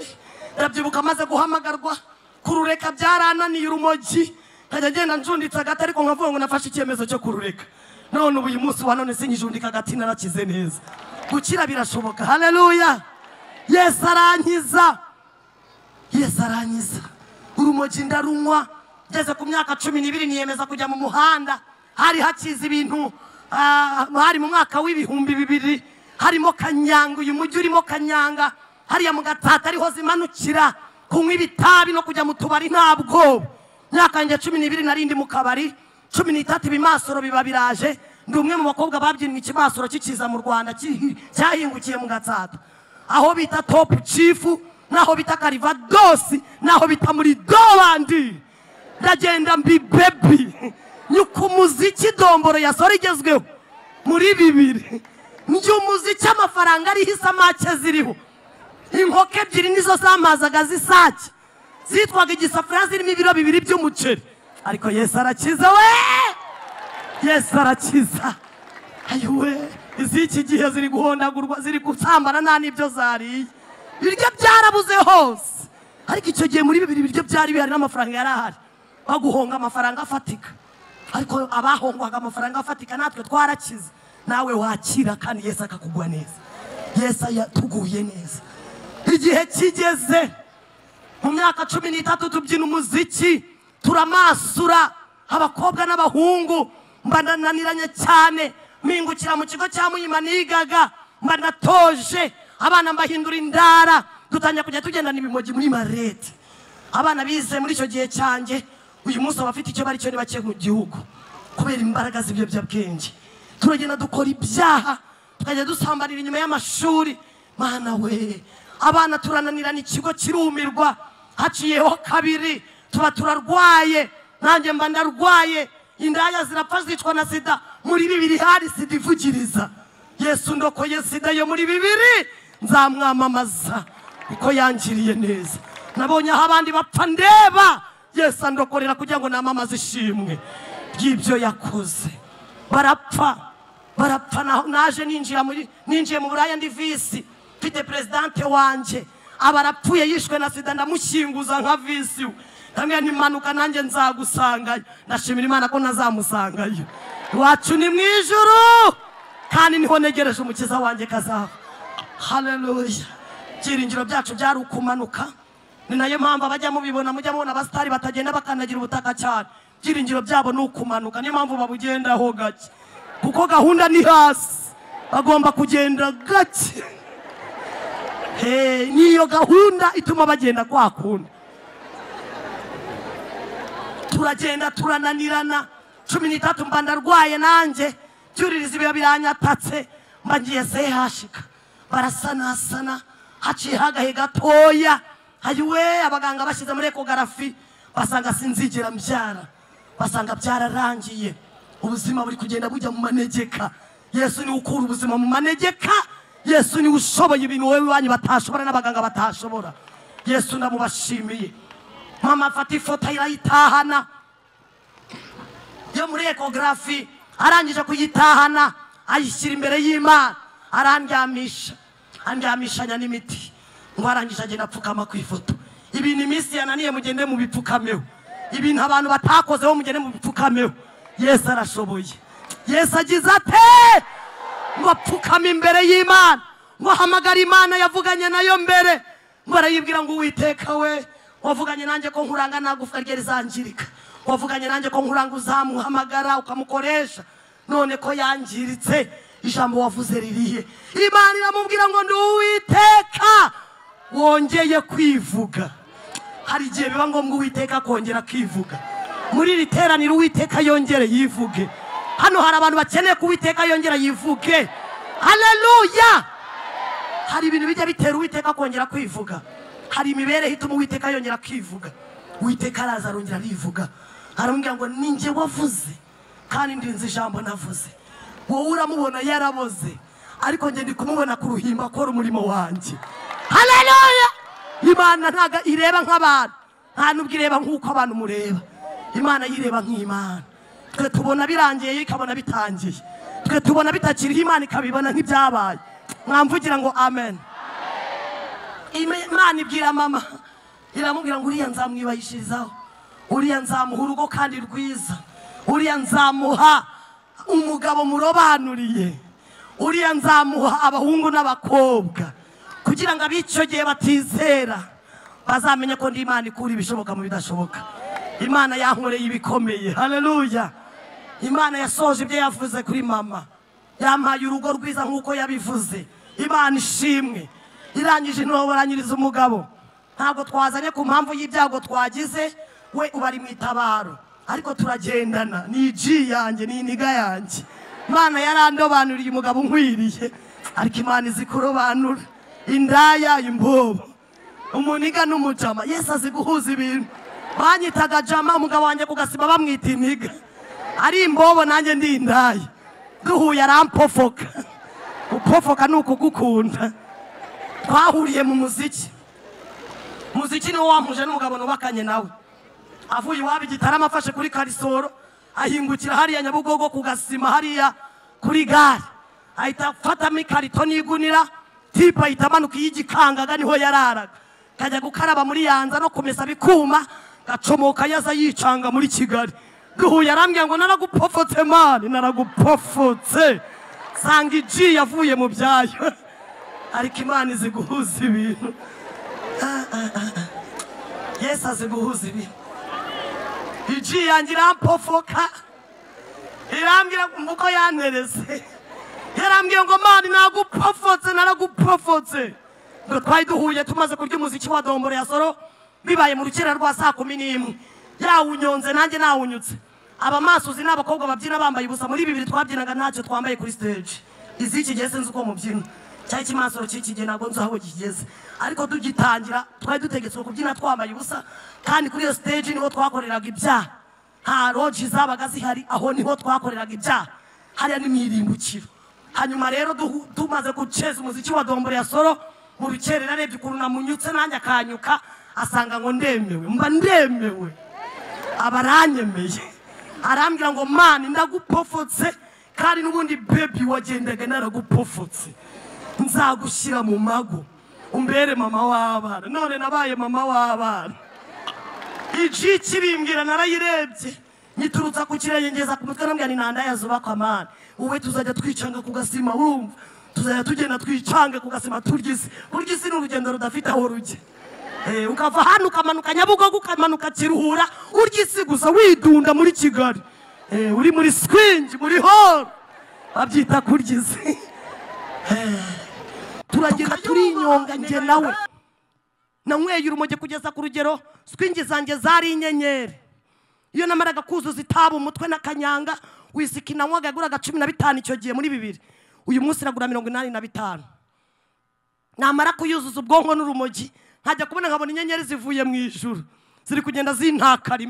Ndabyibuka maze guhamagarwa kurureka byarananiye urumogi. Nkajya ngenda njunditse agati ariko nkavuga ngo nafashe icyemezo cyo kurureka. None uyu munsi wa none sinyijundika agati narakize neza. Gukira birashoboka. Haleluya! Yesu arankiza. Yesu arankiza. Urumogi ndarunywa. Ngeze ku myaka 12 niyemeza kujya mu muhanda. Hari hakiza ibintu hari mu mwaka w'2000 harimo kanyanga. Uyu mujyi urimo kanyanga. Hariya mu Gatata ariho zimanukira kunywa ibitabi no kujya mu tubari ntabwo. Myaka yanjye 12 narindi mu kabari 13 bimasoro biba biraje. Ndi umwe mu bakobwa babyinnye ikimasoro kikiza mu Rwanda cyahingukiye mu Gatata, aho bita Top Chief, naho bita Karivadosi, naho bita muri Dobandi. Ndagenda mbi baby nyuko umuziki domboro yasora igezweho muri 2000. Njye umuziki amafaranga ari hisa make ziriho. Inkoke ebyiri nizo zamazaga zisake zitwaga igisafuriya zirimo ibiro 2 by'umuceri. Ariko Yesu arakiza we. Yesu arakiza. Ayiwe, iziki gihe ziri guhondagurwa, ziri gusambana nta n'ibyo zariye. Biryo byarabuze hose. Ariko icyo gihe muri 2000 biryo byari bihari n'amafaranga yarahari. Baguhonga amafaranga afatika. Ariko abahongwaga amafaranga afatika natwe twarakiza. Nawe wakira kandi Yesu akakugwa neza. Yesu yatuguye neza. Igihe kigeze mu myaka 13 tubyina umuziki, turamasura abakobwa n'abahungu. Mbananiranye cyane, mpingukira mu kigo cya Muhima nigaga, mbanatoje abana mbahindura indara. Dutangira kujya tugendana ibimogi muri marete. Abana bize muri icyo gihe cyanjye uyu munsi abafite icyo bari cyo ni bake mu gihugu kubera imbaraga z'ibiyobyabwenge. Turagenda dukora ibyaha, tukajya dusambanira inyuma y'amashuri. Mana we, abana turananirana, ikigo kirumirwa. Haciyeho 2 tuba turarwaye, nanjye mba ndarwaye. Indaya zirapfa zicwa na sida. Muri 2000 hari sida ivugiriza. Yesu ndokoye sida yo muri 2000, nzamwamamaza uko yangiriye neza. Nabonye aho abandi bapfa ndeba, Yesu andokorera kugira ngo namamaze ishimwe ry'ibyo yakoze. Barapfa naje ninjiye mu buraya ndi visi. Mfite presidente wanje abarapfuye yishwe na sida ndamushyinguza nka visi hamwe n'impanuka nanjye nzagusangayo. Ndashimira Imana ko nazamusangayo. Iwacu ni mu ijuru kandi niho negereje umukiza wanjye kazava. Haleluya. Byiringiro byacu byari ukumanuka. Ni nayo mpamvu abajya mubibona mujya mubona abasitari batagenda bakandagira ubutaka cyane. Byiringiro byabo ni ukumanuka. Niyo mpamvu babugendaho gake kuko gahunda ni hasi, bagomba kugenda gake. Niyo gahunda ituma bagenda kwa kundi. Turagenda turananirana 13 mba ndarwaye nanjye cyuririza ibiba biranyatatse mba ngiye hashika barasanasana haciye hagahe gatoya. Ayiwe abaganga bashyize muri ekogarafi basanga sinzigera mbyara, basanga byararangiye, ubuzima buri kugenda bujya mu manegeka. Yesu ni ukura ubuzima mu manegeka. Yesu ni ushoboye ibintu wewe wanyu batashobora n'abaganga batashobora. Yesu ndamubashimiye. Mama afata ifoto irayitahana yo muri ekogarafi, arangije kuyitahana ayishyira imbere y'Imana, andyamishanya n'imiti ngo arangije agenda apfukama ku ifoto. Ibintu iminsi yananiye mugende mu bipfukameho, ibintu abantu batakozeho mugende mu bipfukameho. Yesu arashoboye. Yesu agize ate ngo apfukame imbere y'Imana, ngo hamagara Imana yavuganye nayo mbere, ngo arayibwira ngo Uwiteka we wavuganye nanjye ko nkuranga nagufa rye rizangirika, wavuganye nanjye ko nkuranga uzamuhamagara ukamukoresha, none ko yangiritse ijambo wavuze ririhe. Imana iramubwira ngo ndi Uwiteka wongeye kwivuga. Hari igihe biba ngombwa Uwiteka kongera kwivuga. Muri iri teraniro Uwiteka yongere yivuge. Hano hari abantu bakeneye ko Uwiteka yongera yivuge. Haleluya. Hari ibintu bijya bitera Uwiteka kongera kwivuga. Hari imibereho ituma Uwiteka yongera kwivuga. Uwiteka araza arongera arivuga, aramubwira ngo ninjye wavuze kandi ndinze ijambo navuze. Wowe uramubona yaraboze, ariko njye ndi kumubona ku ruhimba akora umurimo wanjye. Haleluya. Imana ntaga ireba nk'abantu, nta nubwo ireba nk'uko abantu mureba. Imana yireba nk'Imana. Twe tubona birangiye ikabona bitangiye, twe tubona bitakiriho Imana ikabibona nk'ibyabaye. Mwamvugira ngo amen. Imana ibwira mama, iramubwira ngo uriya nzamwibahishirizaho, uriya nzamuha urugo kandi rwiza, uriya nzamuha umugabo murobanuriye, uriya nzamuha abahungu n'abakobwa, kugira ngo ab'icyo gihe batizera bazamenye ko ndi Imana ikura ibishoboka mu bidashoboka. Imana yankoreye ibikomeye. Haleluya. Imana yasoje ibyo yavuze kuri mama, yampaye urugo rwiza nk'uko yabivuze. Imana ishimwe. Irangije intoboranyiriza umugabo, ntabwo twazanye ku mpamvu y'ibyago twagize, we ubari mu itabaro, ariko turagendana. Ni iji yanjye, ni iniga yanjye. Imana yarandobanuriye umugabo nkwiriye, ariko Imana izi kurobanura indaya, imbobo, umuniga n'umujama. Yesu azi guhuza ibintu. Banyitaga jama, umugabo wanjye kugasiba bamwita iniga, ari imbobo nanjye ndi indaya. Duhuye arampofoka. Upofoka ni ukugukunda. Twahuriye mu muziki. Muziki niwo wampuje n'umugabo nubakanye nawe. Avuye iwabo Igitarama afashe kuri Karisoro, ahingukira hariya Nyabugogo kugasima hariya kuri gare, ahita afatamo ikarito n'igunira, tipa ahita amanuka y'Igikangaga niho yararaga, kajya gukaraba muri Yanza no kumesa bikuma, gacomoka yaza yicanga muri Kigali. Duhuye arambwira ngo naragupofotse mani, naragupofotse, sanga iji yavuye mu byayo. Ariko Imana izi guhuza ibintu. Yesu azi guhuza ibintu. Iji yanjye irampofoka, irambwira uko yantereze, yarambwiye ngo mani nagupofotse, naragupofotse. Ngo twari duhuye tumaze kurya umuziki wa Dombora ya Soro, bibaye mu rukera rwa 11:00, yawunyonze nanjye nawunyutse. Abamasuzi n'abakobwa babyina bambaye ubusa, muri 2 twabyinaga ntacyo twambaye kuri stage. Iziki gihe sinzi uko mubyina, cyari kimasoro cy'ikigena ntabwo nzi aho kigeze, ariko tugitangira twari dutegetswe kubyina twambaye ubusa, kandi kuri iyo stage niho twakoreraga ibyaha. Nta roji zabaga zihari, aho niho twakoreraga ibyaha, hariya ni mwirimbukiro. Hanyuma rero tumaze guceza umuziki wa Dombora ya Soro, mu bikerera arebye ukuntu namunyutse nanjye akanyuka, asanga ngo ndemewe, mba ndemewe, abaranyemeye. Arambwira ngo mani ndagupofotse, kandi n'ubundi baby wagendaga naragupofotse, nzagushyira mu mago, umbere mama w'abana. None nabaye mama w'abana. Iji kibimbwira narayirebye nyiturutsa ku kirenge ngeza ku mutwe nambwira ni nanda yazubakwa amana. Uwe tuzajya twicanga ku gasima urumva, tuzajya tugenda twicange ku gasima turgisi. Urgisi ni urugendo rudafite aho rujye. Ukava hano ukamanuka Nyabugogo ukamanuka Kiruhura, urgisi gusa widunda muri Kigali. Uri muri swingi muri hall babyita kurgisi. Turagenda turinyonga nje nawe. Nanyweye urumogi kugeza ku rugero swingi zanjye zari inyenyeri. Iyo namaraga kuzuza itabu umutwe n'akanyanga, wisiki nanywaga yaguraga 15 icyo gihe muri 2. Uyu munsi iragura 85. Namara kuyuzuza ubwonko n'urumogi, nkajya kubona nkabona inyenyeri zivuye mu ijuru. Ziri kugenda zintakara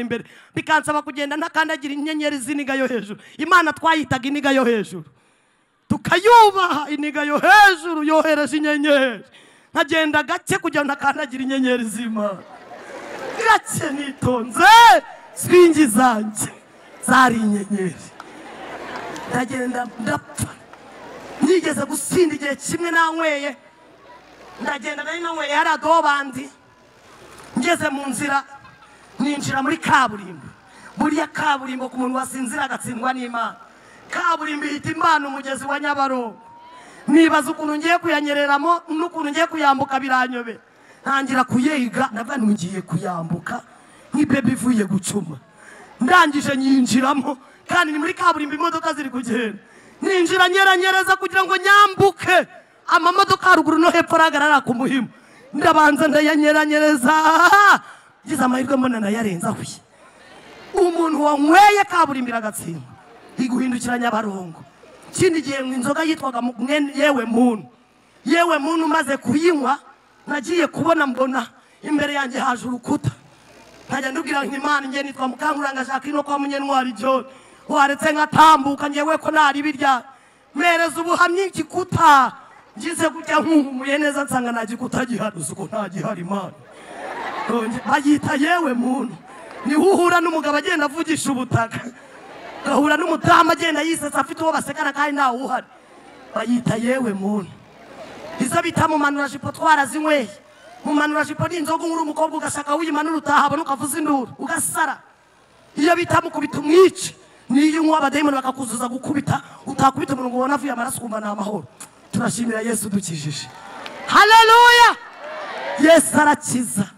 imbere, bikansaba kugenda ntakandagira inyenyeri ziniga yo hejuru. Imana twayitaga iniga yo hejuru. Tukayubaha iniga yo hejuru yohereje inyenyeri. Nkagenda gake kugira ntakandagira inyenyeri z'Imana. Gake nitonze, swingi zanjye zari inyenyeri. Ndagenda ndapfa. Nigeze gusinda igihe kimwe nanyweye. Ndagenda nari nanyweye hari adobandi. Ngeze mu nzira ninjira muri kaburimbo. Buriya kaburimbo ku muntu wasinzira agatsindwa n'Imana. Kaburimbo ihita Imana umugezi wa Nyabarongo. Nibaza ukuntu ngiye kuyanyereramo n'ukuntu ngiye kuyambuka biranyobe. Ntangira kuyiga navuga ngiye kuyambuka nk'ibebe ivuye gucuma. Ndangije nyinjiramo kandi ni muri kaburimbo imodoka ziri kugenda. Ninjira nyeranyereza kugira ngo nyambuke. Amamodoka haruguru no hepfo aragarara ku muhima. Ndabanza ndayanyeranyereza. Gize amahirwe mbona nayarenza huye. Umuntu wanyweye kaburimbo iragatsindwa. Iguhindukira Nyabarongo. Kindi gihe inzoga yitwaga yewe muntu maze kuyinywa nagiye kubona mbona imbere yanjye haje urukuta. Nkajya ndubwira nk'Imana ngiye nitwa Mukankuranga Jacqueline kwa Munyentwari John. Waretse nkatambuka ngewe ko nari birya. Mereza ubuhamya ikikuta. Ngize kujya nkumuye neza nsanga nagikuta giharuza uko nta gihari Imana. Bayita yewe muntu. Ni uhura n'umugabo agenda avugisha ubutaka. Gahura n'umudamu agenda yisetsa afite uwo basekana kandi nta uhari. Bayita yewe muntu. Izo bita mu manura jipo twarazinyweye. Mu manura jipo ni inzoga nkuru umukobwa ugashaka wiyimanura utahabona ukavuza induru ugasara. Iyo bita mukubita umwice. Niyo unywa abadayimoni bakakuzuza gukubita, utakubita umuntu ngo ubone avuye amaraso kumva ni amahoro. Turashimira Yesu dukijije. Haleluya! Yesu arakiza.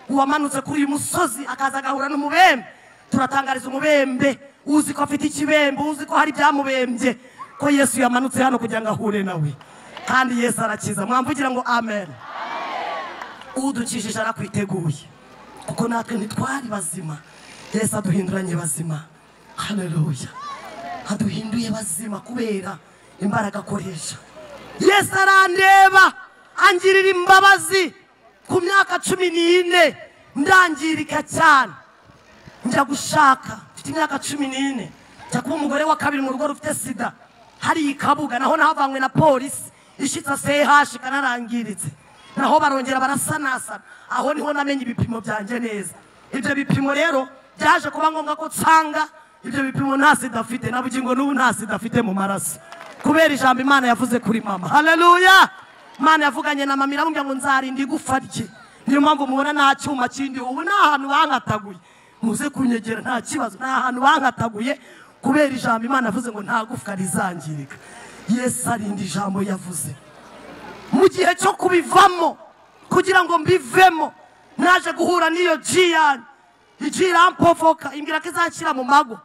Uwamanutse kuri uyu musozi akaza agahura n'umubembe. Turatangariza umubembe. Uzi ko afite ikibembe, uzi ko hari byamubembye. Ko Yesu yamanutse hano kugira ngo ahure nawe. Kandi Yesu arakiza. Mwamvugira ngo amen. Udukijije arakwiteguye. Kuko natwe ntitwari bazima. Yesu aduhinduranye bazima. Haleluya. Aduhinduye bazima kubera imbaraga akoresha. Yesu arandeba angirira imbabazi ku myaka 14 ndangirika cyane. Njya gushaka mfite imyaka 14 njya kuba umugore wa kabiri mu rugo rufite sida. Hari ikabuga naho nahavanywe na polisi ishitsa CH kanarangiritse. Naho barongera barasanasana. Aho niho namenye ibipimo byanje neza. Ibyo bipimo rero byaje kuba ngombwa ko tsanga ibyo bipimo nta sida afite nabugingo n'ubu nta sida afite mu maraso. Kubera ijambo Imana yavuze kuri mama. Haleluya! Imana yavuganye na mama iramubwira ngo nzarinda igufa rye. Niyo mpamvu mubona nta cyuma kindi ubu nta hantu bankataguye. Muze kunyegera nta kibazo nta hantu bankataguye kubera ijambo Imana yavuze ngo nta gufwa rizangirika. Yesu arinda ijambo yavuze. Mu gihe cyo kubivamo kugira ngo mbivemo naje guhura n'iyo Gian. Ijira ampofoka imbira kizakira mu mago.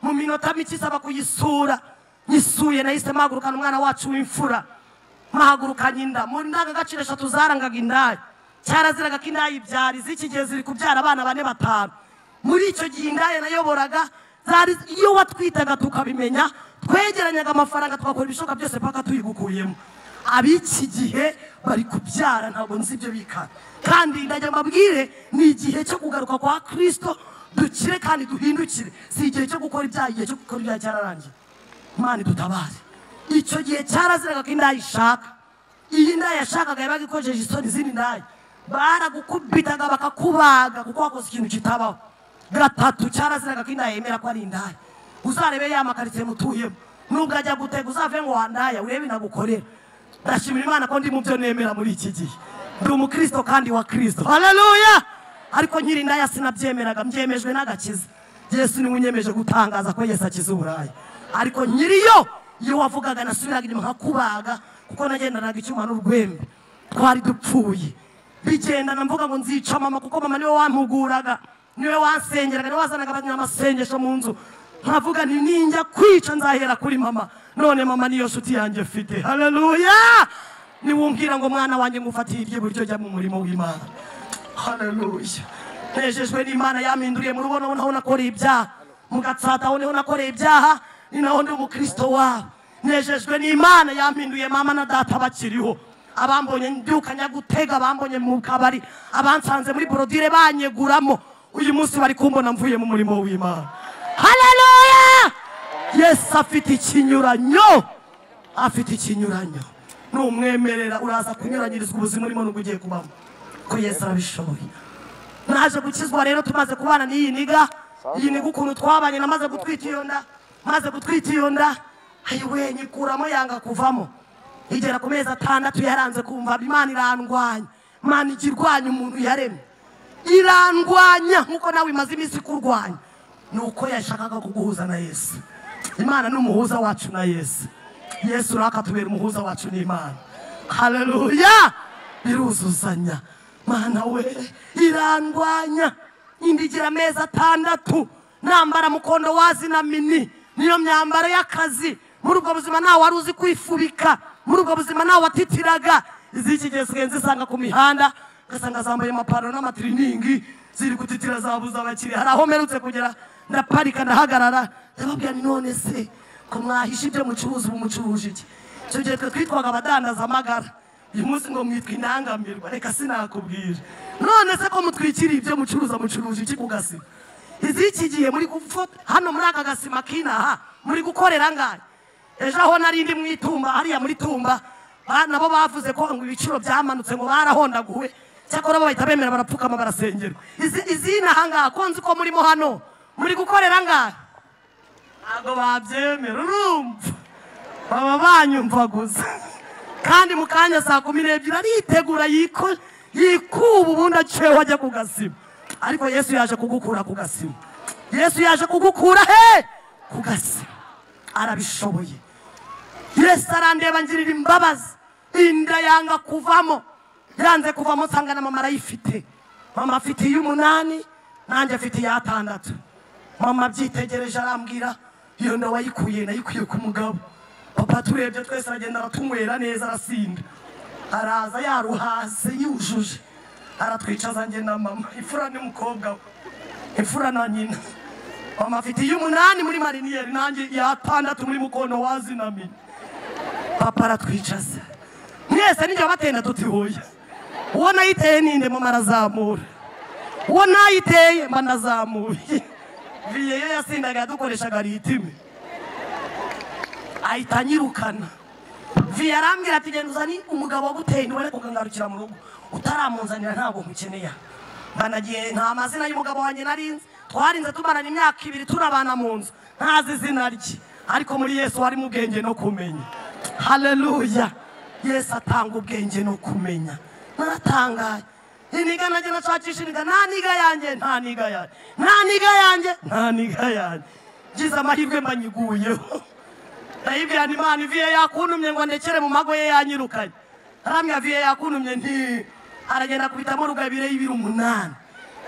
Mu minota mike isaba kuyisura. Nyisuye nahise magurukana umwana wacu w'imfura. Mahagurukanye inda. Mu ndangagaciro 3 zarangaga indaya. Cyaraziraga ko indaya ibyari z'iki gihe ziri kubyara abana 4-5. Muri icyo gihe indaya nayoboraga zari iyo watwitaga tukabimenya twegeranyaga amafaranga twakora ibishoka byose paka tuyigukuyemo. Abiki gihe bari kubyara ntabwo nzi ibyo bikana. Kandi ndajya mbabwire ni igihe cyo kugaruka kwa Kristo dukire kandi duhindukire. Si igihe cyo gukora ibyaha, igihe cyo gukora ibyaha cyararangiye. Imana dutabare. Icyo gihe cyaraziraga ko indaya ishaka. Iyi ndaya yashakaga yabaga ikojeje isoni zindi ndaya. Baragukubitaga bakakubaga kuko wakoze ikintu kitabaho. Gatatu cyaraziraga ko indaya yemera ko ari indaya. Uzarebe ya makaritsiye mutuyemo. Nubwo ajya gutega uzave ngo wandaya urebe nagukorera. ndashimira Imana ko ndi mu byo nemera muri iki gihe ndi umukristo kandi wa Kristo haleluya ariko nkiri ndaya sinabyemeraga mbyemejwe n'agakiza Yesu ni unyemeje gutangaza ko Yesu akiza uburaya ariko nkiriyo iyo wavugaga nasubiraga inyuma nkakubaga kuko nagendanaga icyuma n'urwembe twari dupfuye bigendana mvuga ngo nzica mama kuko mama niwe wampuguraga niwe wansengeraga niwe wazanaga abanyamasengesho mu nzu nkavuga nti ninjya kwica nzahera kuri mama none mama niyo nshuti yanjye mfite haleluya niwumbwira ngo mwana wanjye ngufatiye iby'iburyo jya mu murimo w'Imana haleluya nejejwe n'Imana yampinduriye mu rubono naho nakoreye ibyaha mu Gatsata aho niho nakoreye ibyaha ni naho ndi umukristo wawe nejejwe n'Imana yampinduye mama na data bakiriho abambonye mbyukanya gutega abambonye mu kabari abansanze muri brodire banyeguramo uyu munsi bari kumbona mvuye mu murimo w'Imana haleluya Yesu afite ikinyuranyo numwemerera uraza kunyuranyirizwa ubuzima urimo n'ugiye kubamo ko Yesu arabishoboye naje gukizwa rero tumaze kubana n'iyi niga ukuntu twabanye namaze gutwita iyo nda ayiwe nyikuramo yanga kuvamo igera ku mezi 6 yaranze kumva Imana irandwanya Imana igirwanya umuntu yaremye irandwanya nkuko nawe imaze iminsi kurwanya nuko yashakaga kuguhuza na Yesu Imana n'umuhuza wacu na Yesu rakatubera umuhuza wacu n'Imana haleluya biruzuzanya Mana we irandwanya indigira mezi 6 nambara mukondo wazi na mini niyo myambaro y'akazi muri ubwo buzima nawe wari uzi kwifubika muri ubwo buzima nawe watitiraga iziki gihe sigenze sanga ku mihanda gasanga zambaye amapantaro n'amatiriningi ziri gutitira zabuza abakiri hari aho merutse kugera ndaparika ndahagarara ndababwira ni none se ko mwahisha ibyo mucuruza umucuruje iki cyo gihe twitwaga abadandaza amagara uyu munsi ngo mwitwa intangamirwa reka sinakubwira none se ko mutwikiriye ibyo mucuruje iki kugasima iziki gihe muri gufata hano muri aka gasima kinaha muri gukorera ngaye ejo aho narindi mwitumba hariya muri tumba nabo bavuze ko ngo ibiciro byamanutse ngo barahondaguwe cyakora bo bahita bemera barapfukama barasengerwa izina hanga konzi ko murimo hano muri gukorera ngaye ntabwo babyemera urumva baba banyumva gusa kandi mu kanya saa 12 aritegura yikuba ubundi aceho ajya ku gasima ariko Yesu yaje kugukura ku gasima Yesu yaje kugukura ku gasima arabishoboye Yesu arandeba ngirira imbabazi inda yanga kuvamo yanze kuvamo nsanga na mama arayifite mama afite 8 nanjye afite 6 mama byitegereje arambwira iyo ndo wayikuye nayikuye ku mugabo papa turebye twese aragenda aratunywera neza arasinda araza yaruhase yujuje aratwicaza nge na mama ifura ni mukobwa ifura na nyina mama afite 8 muri mariniyeri nanjye 6 muri mukono wazi na mini papa aratwicaza mwese nijye batenda tutihoya uwo nayiteye ninde mama arazamura uwo nayiteye mba nazamuye viye yo yasindaga yadukoreshaga ritime ahita anyirukana viye arambwira ati genda uzani umugabo waguteye niwe kugangarukira mu rugo utaramunzanira ntabwo mukeneye banagiye nta mazina y'umugabo wanjye narinze twarinze tumarana imyaka 2 turabana mu nzu ntazi izina rye ariko muri Yesu hari mu bwenge no kumenya haleluya Yesu atanga ubwenge no kumenya naratangaye iniga najye nashakisha nta niga yanjye giza amahirwe mbanyiguyeho ndayibwira Imana iviye yakuntumye ngo ndekere mu mago ye yanyirukanye aramya viye yakuntumye nti aragenda kubitamo rugabire y'ibiri 8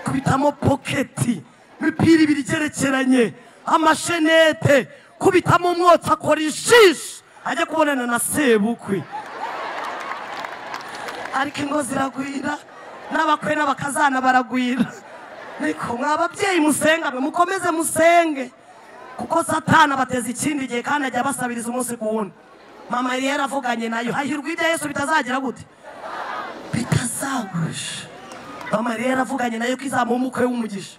kubitamo pocketi mipira 2 gerekeranye amashenete kubitamo umwotsi akora ishishi ajya kubonana na sebukwe ariko ingo ziragwira n'abakwe n'abakazana baragwira niko mwababyeyi musenga mukomeze musenge kuko Satana bateza ikindi gihe kandi ajya basabiriza umunsi ku wundi mama yari yaravuganye nayo hahirwa ibya Yesu bitazagira gute bitazagusha mama yari yaravuganye nayo kizamuha umukwe w'umugisha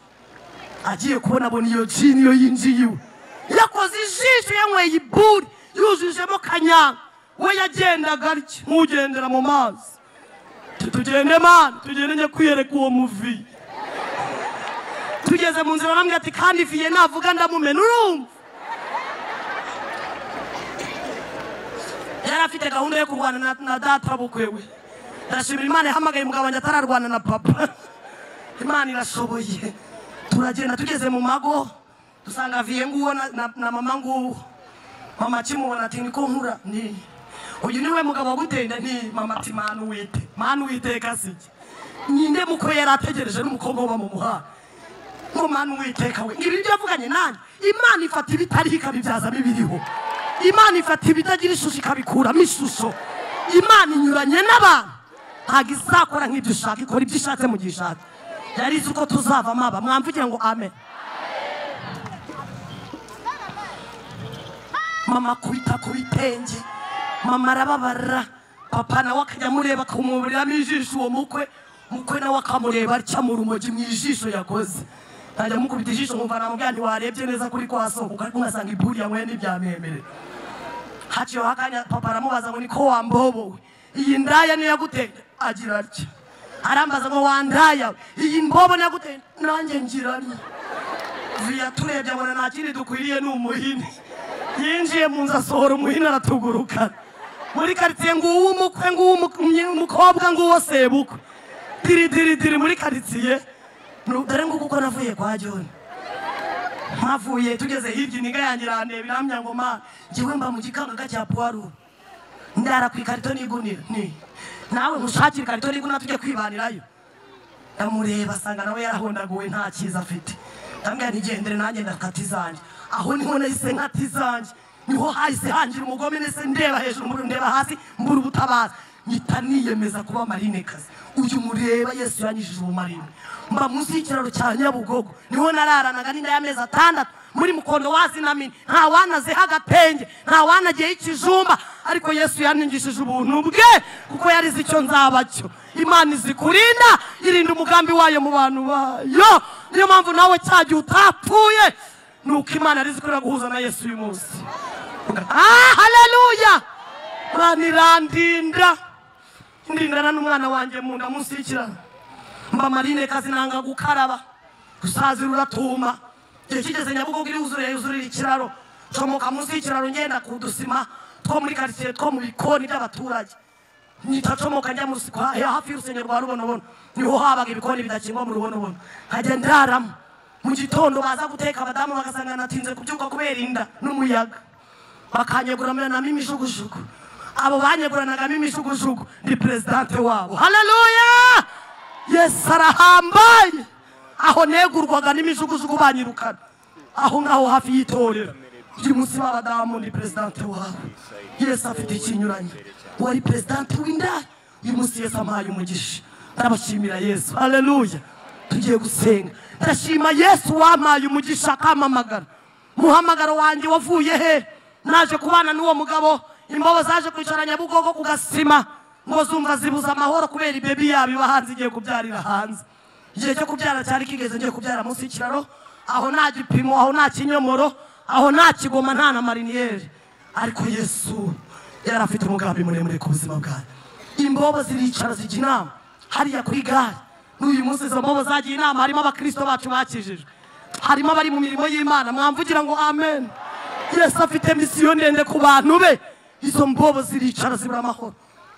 agiye kubona abona iyo jini yo yinjiye yakoze ijisho yanyweye iburi yujujemo kanyanga we yagendaga arya nk'ugendera mu mazi tugende Mana tugende njye kwiyereka uwo muvi tugeze mu nzira arambwira ati kandi viye navuga ndamumena urumva yari afite gahunda yo kurwana na data bukwewe. Ndashimira Imana yahamagaye umugabo wanjye atararwana na papa. Imana irashoboye. Turagenda tugeze mu mago dusanga viye nguwo na mama nguwo. Mama kimubona ati niko nkura ni uyu niwe mugabo wagutenda ni mama ati manu wite kasiki. Ninde muko yari ategereje n'umukobwa wa mu muha. Ngo manu witeka we. Ibi byavuganye nanjye. Imana ifata ibitari ikabibyaza bibiriho. Imana ifata ibitagira ishusho ikabikuramo ishusho. Imana inyuranye n'abantu. Ntabwo izakora nk'ibyo ushaka, ikora ibyo ishatse mu gihe ishaka. Yari izi uko tuzavamo aba. Mwamvugira ngo amen. Mama kubita ku bitenge. Mama arababara. Papa nawe akajya amureba akumuburiramo ijisho uwo mukwe nawe akamureba atya mu rumogi mu ijisho yakoze. Najya mukubita ijisho nkumva namubwira ntiwarebye neza kuri kwasohoka ariko ngasanga iburi yawe n'ibyamemere. Haciyeho akanya papa aramubaza ngo niko wambobowe iyi ndaya niyo yaguteye? Agira atya. Arambaza ngo wandaya iyi mbobo niyo yaguteye? Nanjye ngira nti viya turebye abona nta kindi dukwiriye ni umuhini. Yinjiye mu nzu asohora umuhini aratuguruka. Muri quartier nguwo umukwe nguwo umukobwa nguwo sebukwe. Diri muri quartier. Dore nguko uko navuye kwa John. Havuye tugeze hirya niga yangira biramya ngo ma ngiwe mba mu gikanga cya Poiru. Ndara ku ikarito nigunira ni. Nawe mushakira ikarito niguna tujye kwibanirayo. Ndamureba asanga nawe yarahondaguwe nta kiza afite. Ndambwira ntigendere nanjye ndakatizanje. Aho niho nahise nkatizanje. Niho hahise hangira umugome nese ndeba hejuru ndeba hasi mbura ubutabaza. Nyita niyemeza kuba marinekazi. Uyu mureba Yesu yanyishije ubumarine. Mba munsi y'ikiraro cya Nyabugogo niho nararanaga n'inda y'amezi 6 muri mukondo wazinamini. Nta wanazeho agatenge, nta wanagiye ikijumba, ariko Yesu yaningishije ubuntu bwe kuko yarize icyo nzabacyo. Imana izikurinda, irinda umugambi wayo mu bantu bayo. Niyo mpamvu nawe cyagiye utapfuye nuko Imana yarize kurira guhuza na Yesu uyu munsi. Haleluya. Banirandinda ndindana n'umwana wanjye mu nda munsi y'ikiraro. Mba marine kazi nanga gukaraba gusazi ruratuma. Gihe kigeze Nyabugogo yuzurira ikiraro comoka munsi y'ikiraro ngenda kudusima two muri quartier two mu bikoni by'abaturage. Nitacomoka njya munsi kwa hafi y'urusengero rwa Rubonobono niho habaga ibikoni bidakingwa mu Rubonobono. Hajya ndaramo mu gitondo baza guteka abadamu bagasanga natinze kubyuka kubera inda n'umuyaga. Bakanyegurana na mimishugujugu. Abo banyeguranagamo imishugujugu ni presidente wabo. Haleluya. Yesu arahambaye. Aho negurwaga n'imishugujugu banyirukana aho ngaho hafi y'itorero. Uyu munsi babadamu ni presidente wabo. Yesu afite ikinyuranye. Wari presidente w'indaya. Uyu munsi Yesu amaye umugisha. Ndabashimira Yesu. Haleluya. Tugiye gusenga. Ndashima Yesu wamaye umugisha akamamagara. Muhamagaro wanjye wavuye he? Naje kubana n'uwo mugabo. Imbobo zaje kwicara Nyabugogo kugasima ngo zumva zibuza amahoro kubera ibebi yabi bahanze igiye kubyarira hanze. Igihe cyo kubyara cyari kigeze ngiye kubyara munsi y'ikiraro. Aho nta gipimo, aho nta kinyomoro, aho nta kigoma, nta na mariniyeri. Ariko Yesu yari afite umugambi muremure ku buzima bwawe. Imbobo ziricara zijya inama hariya kuri gare. N'uyu munsi izo mbobo zagiye inama harimo abakristo bacu bakijijwe. Harimo abari mu mirimo y'Imana. Mwamvugira ngo amen. Yesu afite misiyo ndende ku bantu be. Izo mbobo ziricara zibura amahoro.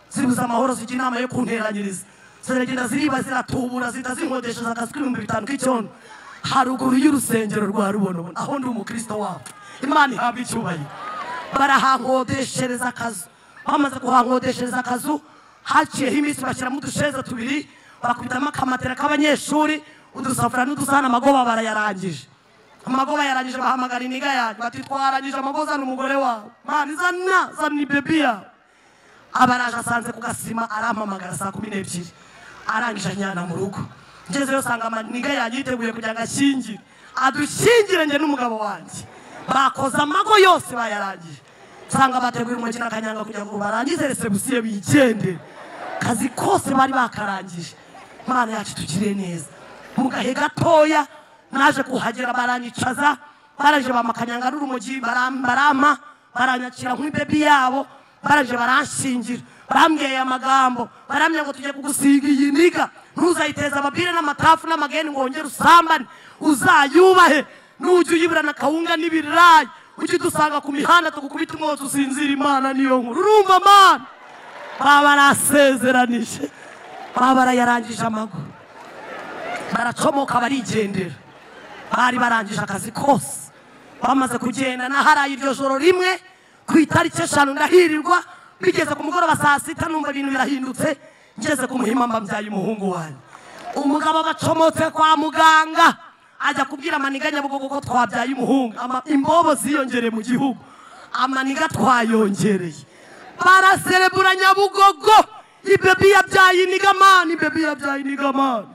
Zibuza amahoro zijya inama yo kunteranyiriza. Ziragenda ziriba ziratubura zitazinkodesha akazi k'5,000 k'icyondo. Haruguru y'urusengero rwa Rubonobono aho ndi umukristo wabo. Imana ihabwa icyubahiro. Barahankodeshereza akazu. Bamaze kuhankodeshereza akazu haciyeho iminsi bashyiramo udusheza tubiri bakubitamo akamatera k'abanyeshuri udusafura n'udusahane amagoba barayarangije. Amagoba yarangije bahamagara iniga yanjye bati twarangije amagoza n'umugore wawe. Mani zana baby yawe. Abaraje asanze kugasima arampamagara saa 12. Arangije anyana mu rugo. Ngeze yo sanga amaniga yanjye yiteguye kujya gashyingire. Adushingire nge n'umugabo wanjye. Bakoza amago yose bayarangije. Sanga bateguye umujyi n'akanyanga kujya ngo barangize resebusiye bigende. Kazi kose bari bakarangije. Mana yacu tugire neza. Mu gahe gatoya naje kuhagera baranyicaza. Baraje bamakanyanga n'urumogi barama baranyakira nk'ibebi yabo. Baraje baranshingira. Bambwiye amagambo. Baramye ngo tujye kugusiga iyi niga. Ntuzayiteza ababire n'amatafu n'amageni ngo wongere usambane. Uzayubahe. Nujye uyibura na kawunga n'ibirayi. ujye dusanga ku mihanda tugukubita umwotsi usinzira. Imana niyo nkuru. Urumva mana baba barasezeranije, baba barayarangije amaguru, baracomoka barigendera. Bari barangije akazi kose, bamaze kugenda. Naharaye iryo joro rimwe ku itariki 5 ndahirirwa. Bigeze ku mugoroba saa 6 numva ibintu birahindutse. Ngeze ku Muhima mbabyaye umuhungu wanjye. Umugabo bacomotse kwa muganga ajya kubwira amaniga Nyabugogo ko twabyaye umuhungu. Imbobo ziyongereye mu gihugu, amaniga twayongereye. Baraserebura Nyabugogo, ibebi yabyaye inigamani, ibebi yabyaye inigamani.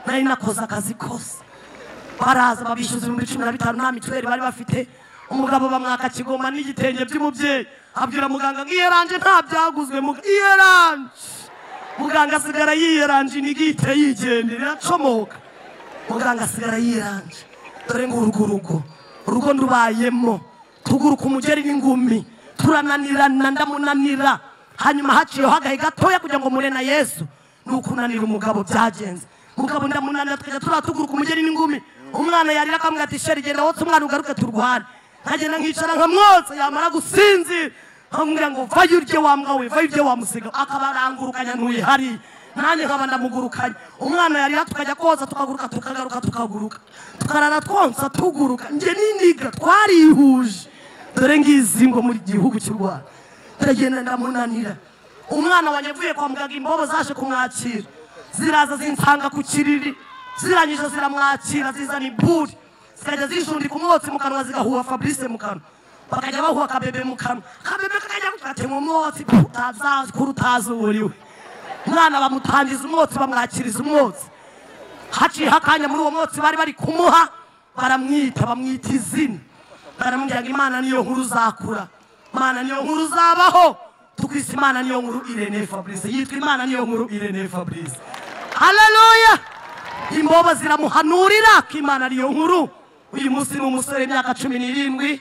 Nari nakoze akazi kose. Baraza babishyuza 15,000 nta mituweli bari bafite. Umugabo bamwaka kigoma n'igitenge by'umubyeyi, abwira muganga ngo iyeranje nta byaguzwe. Iyeranje muganga asigara yiyeranje inigite yigendera acomoka. Muganga asigara yiyeranje. Dore ngo urugo ndubayemo tuguruka umugeri n'ingumi, turananirana ndamunanira. Hanyuma haciyeho agahe gatoya kugira ngo mure na Yesu. Nukunanira umugabo byagenze. Mugabo ndamunanira tukajya turatuguruka umugeri n'ingumi. Umwana yarira akamubwira ati sheri genda wotse umwana ugaruke turwane. Nkagenda nkicara nkamwotsa yamara gusinzira. Nkamubwira ngo vayo urye wa mbwa we, vayo urye wa musiga. Akabarangurukanya ntuye hari. Nanjye nkaba ndamugurukanye. Umwana yarira tukajya koza tukaguruka tukaguruka. Tukarara twonsa tuguruka. Nje n'iniga twarihuje. Dore ngizi ngo muri gihugu cy'u Rwanda. Ndagenda ndamunanira. Umwana wanyevuye kwa muganga imbobo zaje kumwakira. Ziraza zinsanga ku kiriri. Zirangije ziramwakira zizana iburi. Zikajya zishundika umwotsi mu kanwa zigahuha Fabrice mu kanwa. Bakajya bahuha kabebe mu kanwa. Kabebe kakajya gutema umwotsi kurutazuriwe. Mwana bamutangiza umwotsi bamwakiriza umwotsi. Haciye hakanya muri uwo mwotsi bari kumuha, bamwita izina. Baramubwira ngo Imana niyo nkuru uzakura, Imana niyo nkuru uzabaho. Tukwise Imana niyo nkuru Irene Fabrice. Yitwa Imana niyo nkuru Irene Fabrice. Haleluya. Imbobo ziramuhanurira ko Imana ariyo nkuru. Uyu munsi ni umusore imyaka 17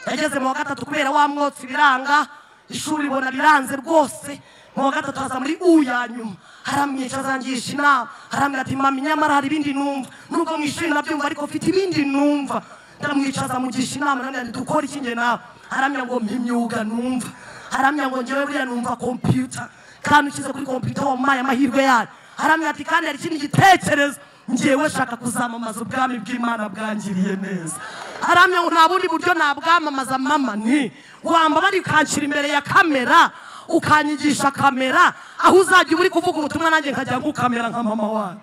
yageze mu wa 3 kubera wa mwotsi biranga. Ishuri bona biranze rwose. Mu wa 3 aza muri uyanyuma, haramwica zangisha inama. Haramira ati mami nyamara hari ibindi numva, nubwo mwishuri nabyumva ariko mfite ibindi numva. Ndamwicaza mugisha inama nandi dukora iki nge nawe. Haramya ngo mpimyuga numva, haramya ngo ngewe buriya numva computer, kandi ukize kuri computer wampaye amahirwe yayo. Haramya ati kandi hari ikindi gitekerezo ngewe shaka kuzamamaza ubwami bw'Imana bwangiriye neza. Haramya ngo nta bundi buryo nabwamamaza mama nti wamba bari kancira imbere ya kamera ukanyigisha kamera aho uzajya uri kuvuga ubutumwa nanjye nkajya ngukamera nka mama wawe,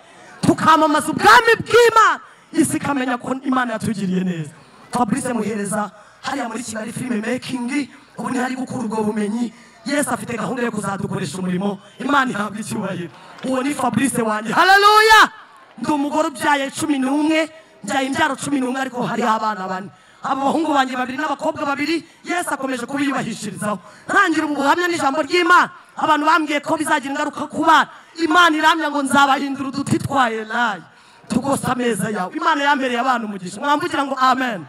tukamamaza ubwami bw'Imana isi kamenya ko Imana yatugiriye neza. Fabrice muhereza hariya muri Kigali film making, ubu ni hari gukura ubwo bumenyi. Yesu afite gahunda yo kuzadukoresha umurimo. Imana ihabwa icyubahiro. Uwo ni Fabrice wanjye. Haleluya. Ndi umugore ubyaye 11, byaye imbyaro 11 ariko hari abana 4. Abahungu banjye 2 n'abakobwa 2. Yesu akomeje kubiyubahishirizaho. Ntangira ubuhamya n'ijambo ry'Imana. Abantu bambwiye ko bizagira ingaruka ku bana. Imana iramya ngo nzabahindura uduti twaye naye tugosa ameza yawe. Imana yambereye abantu umugisha. Mwamvugira ngo amen.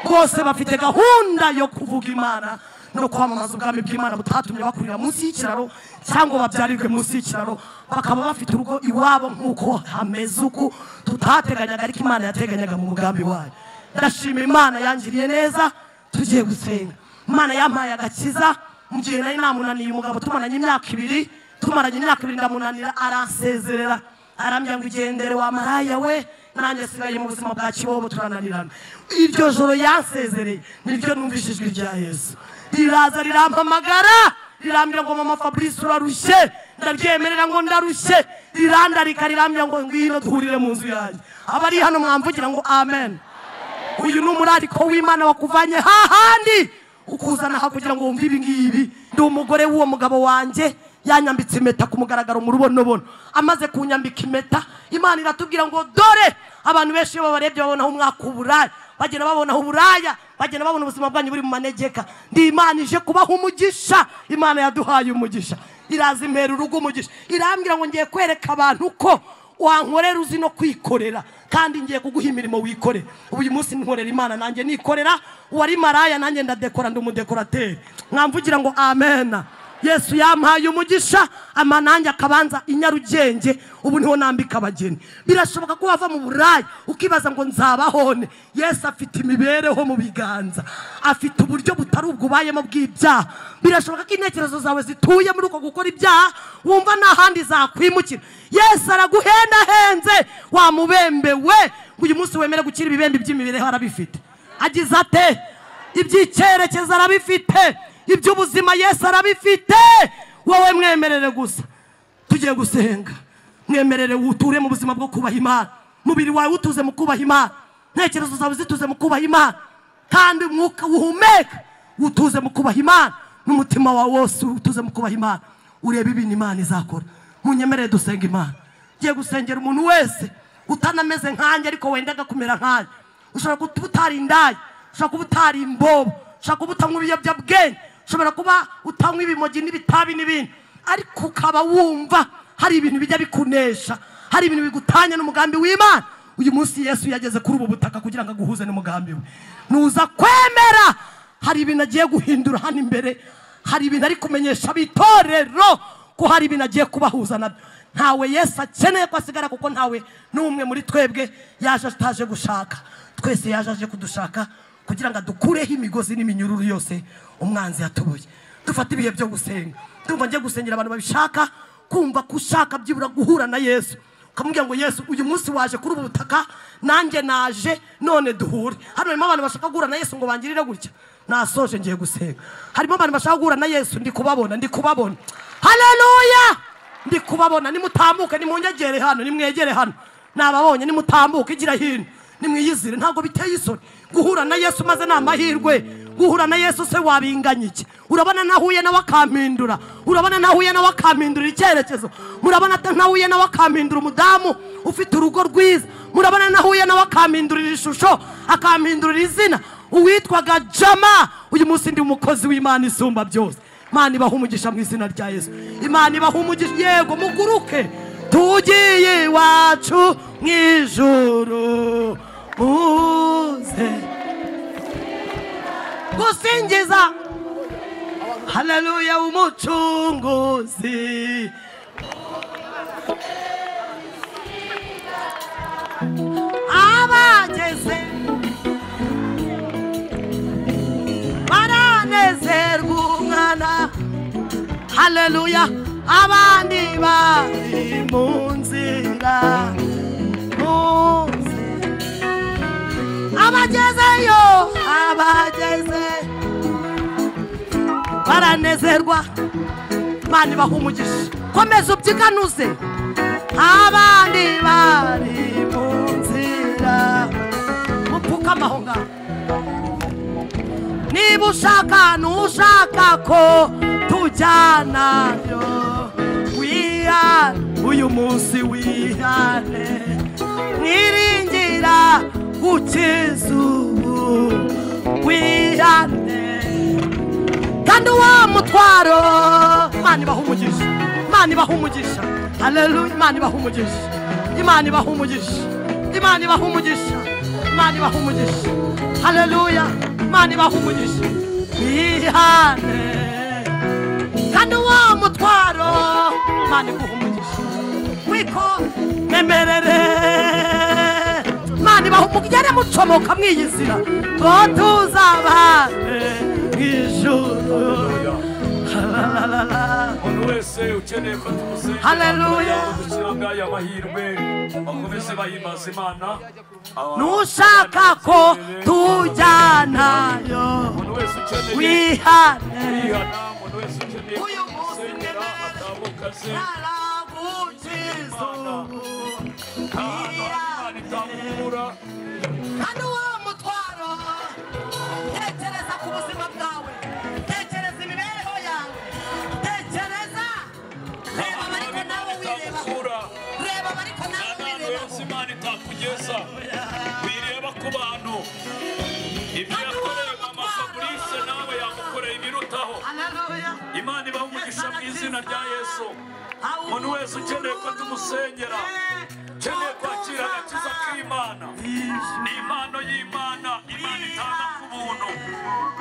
Bose bafite gahunda yo kuvuga Imana no kwamamaza ubwami bw'Imana butatumye bakurira munsi y'ikiraro cyangwa babyarirwe munsi y'ikiraro, bakaba bafite urugo iwabo nk'uko hameze uku tutateganyaga ariko Imana yateganyaga mu mugambi wayo. Ndashima Imana yangiriye neza. Tugiye gusenga. Imana yampaye agakiza mu gihe nari namunaniye umugabo tumaranye imyaka 2, tumaranye imyaka 2 ndamunanira aransezerera. Arambya ngo ugendere wa maraya we, nanjye sigaye mu buzima bwa kibobo turananirana. Iryo joro yansezereye niryo numvishijwe rya Yesu. Riraza rirampamagara rirambya ngo mama Fabrice urarushye. Ndabyemerera ngo ndarushye. Rirandarika rirambya ngo ngwino duhurire mu nzu yanjye. Abari hano mwamvugira ngo amen. Uyu ni umurariko w'Imana wakuvanye hahandi ukuzana hakugira ngo wumve ibi ngibi. Ndi umugore w'uwo mugabo wanjye yanyambitse impeta ku mugaragaro mu rubonobono. Amaze kunyambika impeta Imana iratubwira ngo dore abantu benshi babarebye babona umwaka uburaya, bagenda babona uburaya, bagenda babona ubuzima bwanyu buri mu manegeka. Ndi Imana ije kubaha umugisha. Imana yaduhaye umugisha. Iraza impera urugo umugisha. Irambwira ngo ngiye kwereka abantu ko wankorera uzi no kwikorera kandi ngiye kuguha imirimo wikore. Uyu munsi nkorera Imana nanjye nikorera. Uwari maraya nanjye ndadekora ndi umudekorateri. Mwamvugira ngo amen. Yesu yampaye umugisha amanange akabanza i Nyarugenge, ubu niho nambika abageni. Birashoboka ko wava mu burayi ukibaza ngo nzabahone. Yesu afite imibereho mu biganza, afite uburyo butari ubwo ubayemo bw'ibyaha. Birashoboka ko intekerezo zawe zituye muri uko gukora ibyaha, wumva nta handi zakwimukira. Yesu araguhendahenze wa mubembe we, uyu munsi wemere gukira ibibembe by'imibereho arabifite. Agize ate iby'icyerekezo arabifite, iby'ubuzima Yesu arabifite. Wowe mwemerere gusa, tugiye gusenga. Mwemerere uture mu buzima bwo kubaha Imana, mubiri wawe utuze mu kubaha Imana, ntekerezo zawe zituze mu kubaha Imana, kandi umwuka uhumeka utuze mu kubaha Imana, n'umutima wawe wose utuze mu kubaha Imana. Urebe ibintu Imana izakora. Munyemerere dusenga Imana. Ngiye gusengera umuntu wese utanameze nkanjye ariko wendaga kumera nkanjye. Ushobora kuba utari indaya, ushobora kuba utari imbobo, ushobora kuba utanywa ibiyobyabwenge, ushobora kuba utanywa ibimogi n'ibitabi n'ibindi, ariko ukaba wumva hari ibintu bijya bikunesha, hari ibintu bigutanya n'umugambi w'Imana. Uyu munsi Yesu yageze kuri ubu butaka kugira ngo aguhuze n'umugambi we. Nuza kwemera hari ibintu agiye guhindura hano imbere, hari ibintu ari kumenyesha abitorero ko hari ibintu agiye kubahuza nabyo. Ntawe Yesu akeneye ko asigara, kuko ntawe n'umwe muri twebwe yaje ataje gushaka. Twese yaje aje kudushaka kugira ngo adukureho imigozi n'iminyururu yose umwanzi yatubuye. Dufate ibihe byo gusenga. Ndumva ngiye gusengera abantu babishaka, kumva kushaka byibura guhura na Yesu, ukamubwira ngo Yesu uyu munsi waje kuri ubu butaka, nanjye naje, none duhure. Hano harimo abantu bashaka guhura na Yesu ngo bangirire gutya. Nasoje ngiye gusenga. Harimo abantu bashaka guhura na Yesu, ndi kubabona. Haleluya! Ndi kubabona. Nimutambuke, nimunyegere hano, nimwegere hano. Nababonye, nimutambuke, igira hino, nimwiyizire. Ntabwo biteye isoni guhura na Yesu, maze namahirwe. Guhura na Yesu se wabinganya iki? Urabona nahuye nawe akampindura, urabona nahuye nawe akampindura icyerekezo, murabona nahuye nawe akampindura umudamu ufite urugo rwiza, murabona nahuye nawe akampindurira ishusho, akampindurira izina. Uwitwaga Jama, uyu munsi ndi umukozi w'Imana isumba byose. Imana ibaha umugisha mu izina rya Yesu. Imana ibaha umugisha. Yego muguruke tugiye iwacu mu ijuru, muze gusingiza haleluya umucunguzi. Abageze baranezerwa umwana, haleluya. Abandi bari mu nzira, abagezeyo, abageze baranezerwa. Imana ibaha umugisha. Komeza ubyiganuze. Abandi bari mu nzira, mupfukama aho ngaho. Niba ushaka, nushaka ko tujyanayo, wihane uyu munsi, wihane mwiringira gukiza ubu, wihane kandi uwo mutwaro. Imana ibaha umugisha. Imana ibaha umugisha. Haleluya. Imana ibaha umugisha. Imana ibaha umugisha. Imana ibaha umugisha. Imana ibaha umugisha. Haleluya. Imana ibaha umugisha. Wihane kandi uwo mutwaro. Imana iguha umugisha. Wiko nemerere. Imana ibaha umugere mucomoka mwiyizira ko tuzabane mw'ijuru. Umuntu wese ukeneye ko tumusengera, haleluya, dushyira aya mahirwe bakomeze bahimbaza Imana. Nushaka ko tujyanayo, wihane uyu munsi nemerere naragukiza ubu, kandi uwo mutwaro. Tekereza ku buzima bwawe, tekereza imibereho yawe, tekereza. Reba abariko nawe wirebaho, reba abariko nawe wirebaho. Imana itakugeza wireba ku bantu, ibyo yakoreye mama Fabrice nawe yamukoreye ibirutaho. Imana ibaha umugisha mu izina rya Yesu. Umuntu wese ukeneye ko tumusengera, ukeneye kwakira agakiza k'Imana, ni impano y'Imana. Imana itanga ku buntu.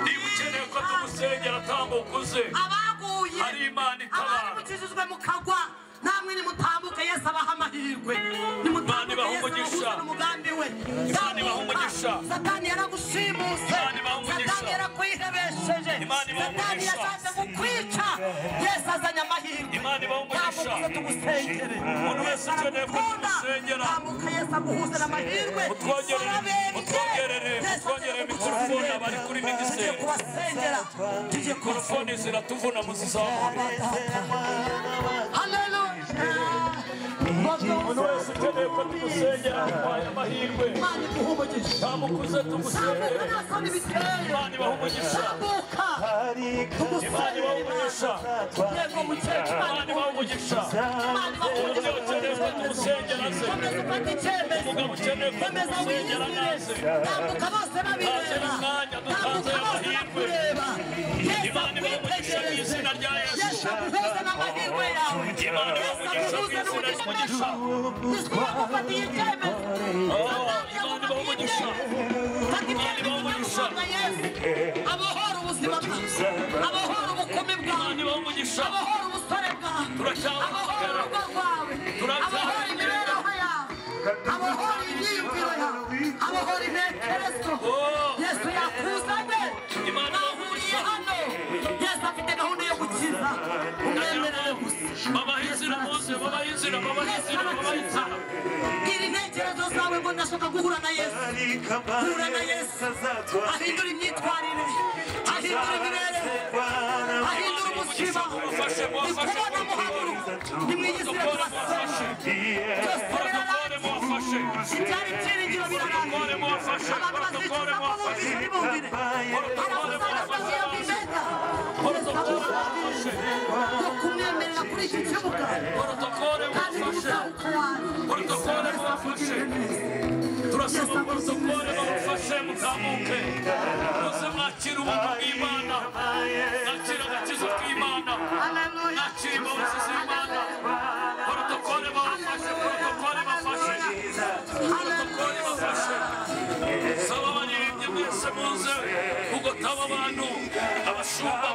Niba ukeneye ko tumusengera, tambuka uze. Abaguye hari Imana itabara. abari mukijijwe mukagwa namwe nimutambuke Yesu abaha amahirwe nimutambuke Yesu abahuza n'umugambi we Satani yaragushimuse Satani yarakwihebesheje Satani yashatse kukwica Yesu azanye amahirwe tambuke tugusengere umuntu wese ukeneye ko tumusengera tambuke Yesu aguhuze n'amahirwe mutwongerere mikorofone abari kuri migiseri kubasengera tujye mikorofone ziratuvuna muzizamure. haleluya umuntu wese ukeneye ko tumusengera amuhaye amahirwe tamukuze tumusengere. Imana ibaha umugisha, Imana ibaha umugisha, Imana ibaha umugisha. Umubyeyi ukeneye ko tumusengera aze, umugabo ukeneye ko tumusengera naze, nazana umwanya dutanze amahirwe. Imana ibaha umugisha mu izina rya Yesu. Imana ibaha umugisha mu izina ry'umugisha. abohora ubuzima bwawe abohora ubukumi bwawe abohora ubusore bwawe abohora urugo rwawe abohora imibereho yawe abohora imyiyumviro yawe abohora intekerezo Yesu yakuzanye bahuriye hano Yesu afite gahunda yo gukiza umwemerere gusa babahizira bose babahizira gira intekerezo zawe ngo ndashaka guhura na Yesu guhura na Yesu ahindura imyitwarire ahindura imibereho ahindura umutima nikubona muhaguruka nimwiyizire tubasenge byose birarangiye ibyari byiringiro birarangiye abantu bazicuza ko bumvise ntibumvire harabuzana bagiye bimenya yo kumwemerera kuri iki kibuga kandi protokole mubafashe turasaba protokole mubafashe muzamuke muze mwakira ubuntu bw'Imana mwakira agakiza k'Imana mwakira imbabazi z'Imana protokole mubafashe protokole bafashe saba abaririmbyi mwese muze ugotaba abantu abashumba